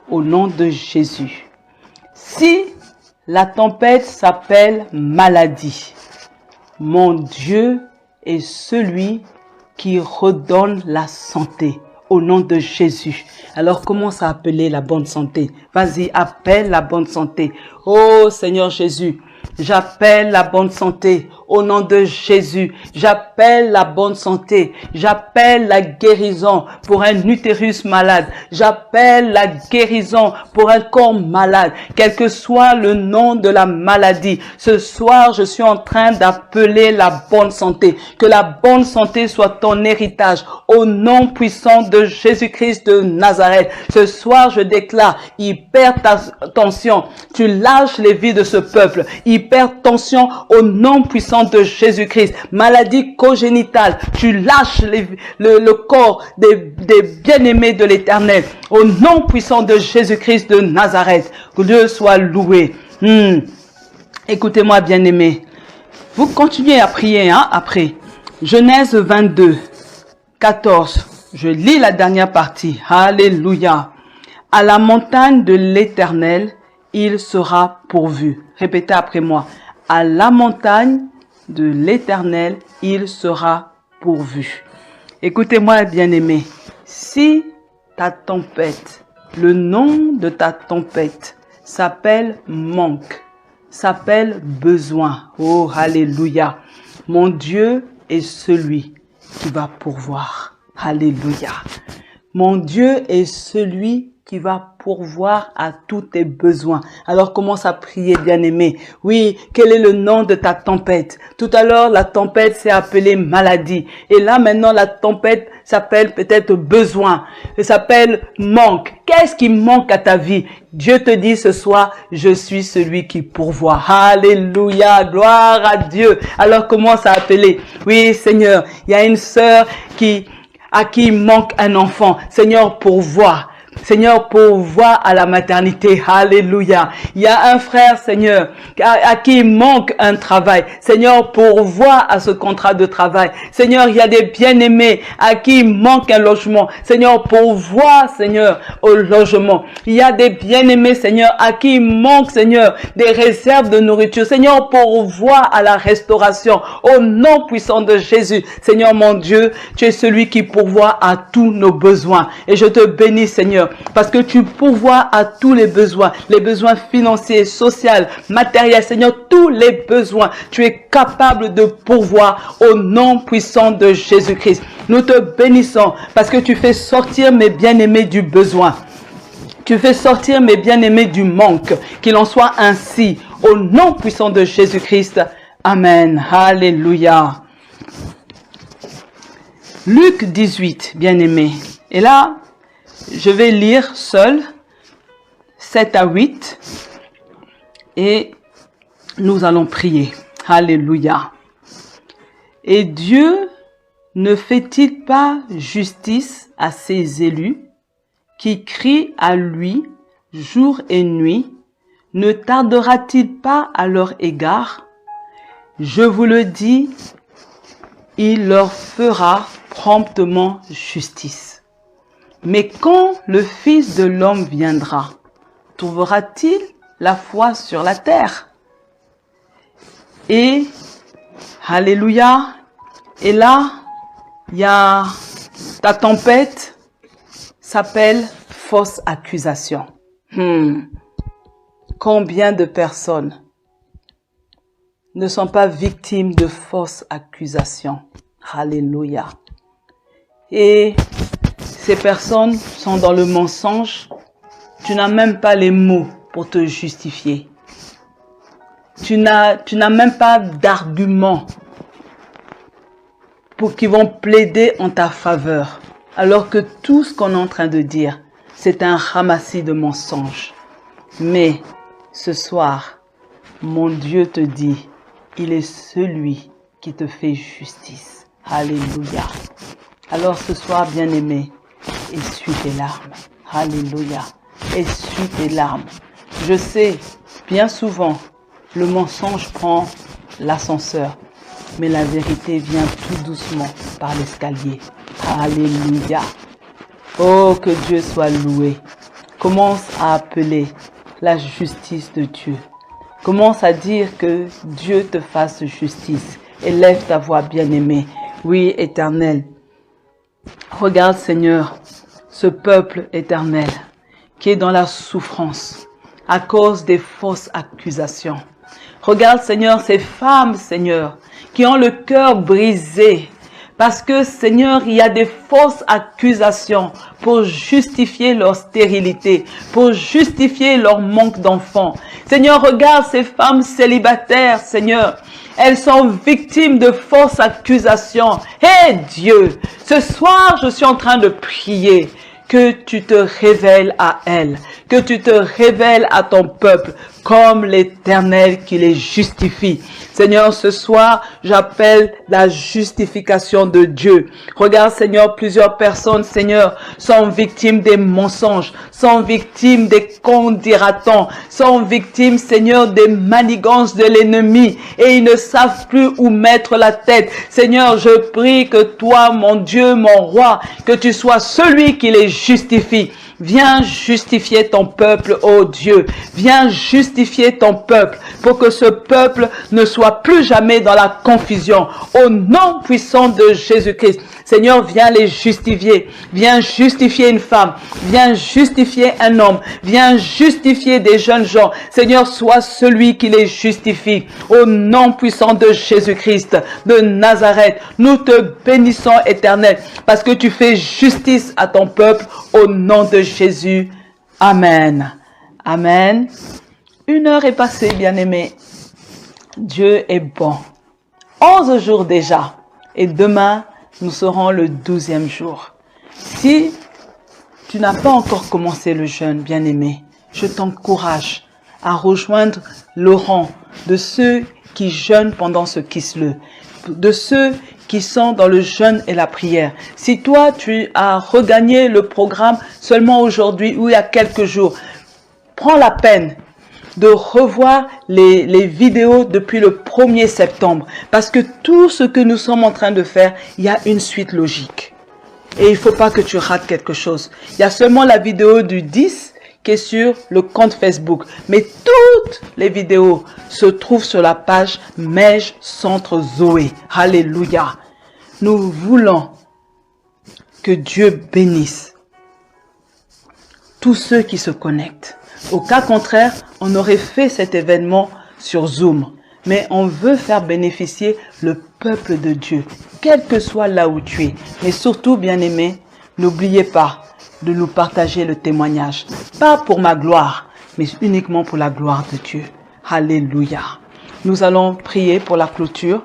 Au nom de Jésus. Si la tempête s'appelle maladie, mon Dieu est celui qui redonne la santé. Au nom de Jésus. Alors commence à appeler la bonne santé. Vas-y, appelle la bonne santé. Oh Seigneur Jésus, j'appelle la bonne santé. Au nom de Jésus, j'appelle la bonne santé. J'appelle la guérison pour un utérus malade. J'appelle la guérison pour un corps malade. Quel que soit le nom de la maladie, ce soir, je suis en train d'appeler la bonne santé. Que la bonne santé soit ton héritage. Au nom puissant de Jésus-Christ de Nazareth. Ce soir, je déclare hypertension. Tu lâches les vies de ce peuple. Hypertension au nom puissant de Jésus-Christ. Maladie congénitale, tu lâches le corps des bien-aimés de l'Éternel. Au nom puissant de Jésus-Christ de Nazareth. Que Dieu soit loué. Écoutez-moi, bien-aimés. Vous continuez à prier après. Genèse 22, 14. Je lis la dernière partie. Alléluia. À la montagne de l'Éternel, il sera pourvu. Répétez après moi. À la montagne de l'Éternel, il sera pourvu. Écoutez-moi, bien-aimés. Si ta tempête, le nom de ta tempête s'appelle manque, s'appelle besoin. Oh, alléluia. Mon Dieu est celui qui va pourvoir. Alléluia. Mon Dieu est celui qui va pourvoir à tous tes besoins. Alors commence à prier, bien-aimé. Oui, quel est le nom de ta tempête? Tout à l'heure, la tempête s'est appelée maladie. Et là, maintenant, la tempête s'appelle peut-être besoin. Elle s'appelle manque. Qu'est-ce qui manque à ta vie? Dieu te dit ce soir, je suis celui qui pourvoit. Alléluia, gloire à Dieu. Alors commence à appeler. Oui, Seigneur, il y a une sœur à qui il manque un enfant. Seigneur, pourvois. Seigneur, pourvois à la maternité. Alléluia. Il y a un frère, Seigneur, à qui il manque un travail. Seigneur, pourvois à ce contrat de travail. Seigneur, il y a des bien-aimés à qui il manque un logement. Seigneur, pourvois, Seigneur, au logement. Il y a des bien-aimés, Seigneur, à qui il manque, Seigneur, des réserves de nourriture. Seigneur, pourvois à la restauration. Au nom puissant de Jésus. Seigneur, mon Dieu, tu es celui qui pourvoit à tous nos besoins. Et je te bénis, Seigneur, parce que tu pourvois à tous les besoins financiers, sociaux, matériels, Seigneur, tous les besoins. Tu es capable de pourvoir au nom puissant de Jésus-Christ. Nous te bénissons parce que tu fais sortir mes bien-aimés du besoin. Tu fais sortir mes bien-aimés du manque. Qu'il en soit ainsi au nom puissant de Jésus-Christ. Amen. Alléluia. Luc 18, bien-aimés. Et là, je vais lire seul 7 à 8 et nous allons prier. Alléluia. Et Dieu ne fait-il pas justice à ses élus qui crient à lui jour et nuit? Ne tardera-t-il pas à leur égard? Je vous le dis, il leur fera promptement justice. Mais quand le Fils de l'homme viendra, trouvera-t-il la foi sur la terre? Et, alléluia, et là, il y a ta tempête, s'appelle fausse accusation. Combien de personnes ne sont pas victimes de fausses accusations? Alléluia. Et ces personnes sont dans le mensonge. Tu n'as même pas les mots pour te justifier. Tu n'as même pas d'arguments qui vont plaider en ta faveur. Alors que tout ce qu'on est en train de dire, c'est un ramassis de mensonges. Mais ce soir, mon Dieu te dit, il est celui qui te fait justice. Alléluia. Alors ce soir, bien-aimé, essuie tes larmes. Alléluia. Essuie tes larmes. Je sais, bien souvent, le mensonge prend l'ascenseur, mais la vérité vient tout doucement par l'escalier. Alléluia. Oh, que Dieu soit loué. Commence à appeler la justice de Dieu. Commence à dire que Dieu te fasse justice. Élève ta voix, bien-aimée. Oui, Éternel. Regarde, Seigneur, ce peuple éternel qui est dans la souffrance à cause des fausses accusations. Regarde, Seigneur, ces femmes, Seigneur, qui ont le cœur brisé parce que, Seigneur, il y a des fausses accusations pour justifier leur stérilité, pour justifier leur manque d'enfants. Seigneur, regarde ces femmes célibataires, Seigneur. Elles sont victimes de fausses accusations. Hé Dieu, ce soir, je suis en train de prier que tu te révèles à elles, que tu te révèles à ton peuple comme l'Éternel qui les justifie. Seigneur, ce soir, j'appelle la justification de Dieu. Regarde, Seigneur, plusieurs personnes, Seigneur, sont victimes des mensonges, sont victimes des condirations, sont victimes, Seigneur, des manigances de l'ennemi et ils ne savent plus où mettre la tête. Seigneur, je prie que toi, mon Dieu, mon roi, que tu sois celui qui les justifie. Viens justifier ton peuple, ô Dieu. Viens justifier ton peuple pour que ce peuple ne soit plus jamais dans la confusion. Au nom puissant de Jésus-Christ. Seigneur, viens les justifier. Viens justifier une femme. Viens justifier un homme. Viens justifier des jeunes gens. Seigneur, sois celui qui les justifie. Au nom puissant de Jésus-Christ de Nazareth, nous te bénissons, Éternel, parce que tu fais justice à ton peuple au nom de Jésus. Amen. Amen. 1 heure est passée, bien-aimés. Dieu est bon. 11 jours déjà. Et demain, nous serons le 12e jour. Si tu n'as pas encore commencé le jeûne, bien-aimé, je t'encourage à rejoindre le rang de ceux qui jeûnent pendant ce Kislev, de ceux qui sont dans le jeûne et la prière. Si toi, tu as regagné le programme seulement aujourd'hui ou il y a quelques jours, prends la peine de revoir les vidéos depuis le 1er septembre. Parce que tout ce que nous sommes en train de faire, il y a une suite logique. Et il ne faut pas que tu rates quelque chose. Il y a seulement la vidéo du 10 qui est sur le compte Facebook. Mais toutes les vidéos se trouvent sur la page Mège Centre Zoé. Alléluia. Nous voulons que Dieu bénisse tous ceux qui se connectent. Au cas contraire, on aurait fait cet événement sur Zoom. Mais on veut faire bénéficier le peuple de Dieu, quel que soit là où tu es. Mais surtout, bien-aimés, n'oubliez pas de nous partager le témoignage. Pas pour ma gloire, mais uniquement pour la gloire de Dieu. Alléluia. Nous allons prier pour la clôture.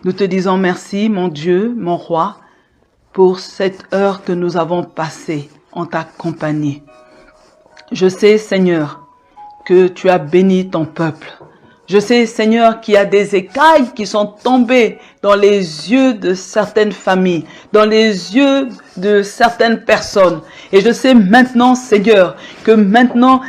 Nous te disons merci, mon Dieu, mon roi, pour cette heure que nous avons passée en ta compagnie. Je sais, Seigneur, que tu as béni ton peuple. Je sais, Seigneur, qu'il y a des écailles qui sont tombées dans les yeux de certaines familles, dans les yeux de certaines personnes. Et je sais maintenant, Seigneur, que maintenant,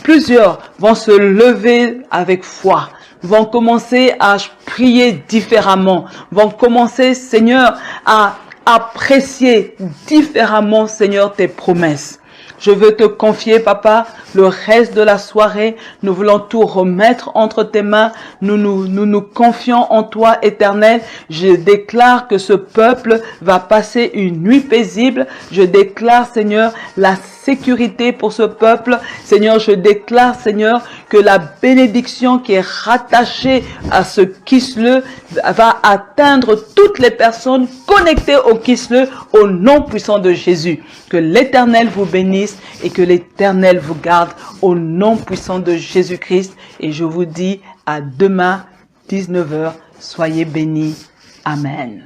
plusieurs vont se lever avec foi, vont commencer à prier différemment, vont commencer, Seigneur, à apprécier différemment, Seigneur, tes promesses. Je veux te confier, Papa, le reste de la soirée. Nous voulons tout remettre entre tes mains. Nous confions en toi, Éternel. Je déclare que ce peuple va passer une nuit paisible. Je déclare, Seigneur, la sécurité pour ce peuple. Seigneur, je déclare, Seigneur, que la bénédiction qui est rattachée à ce Kislev va atteindre toutes les personnes connectées au Kislev au nom puissant de Jésus. Que l'Éternel vous bénisse et que l'Éternel vous garde au nom puissant de Jésus-Christ. Et je vous dis à demain, 19h. Soyez bénis. Amen.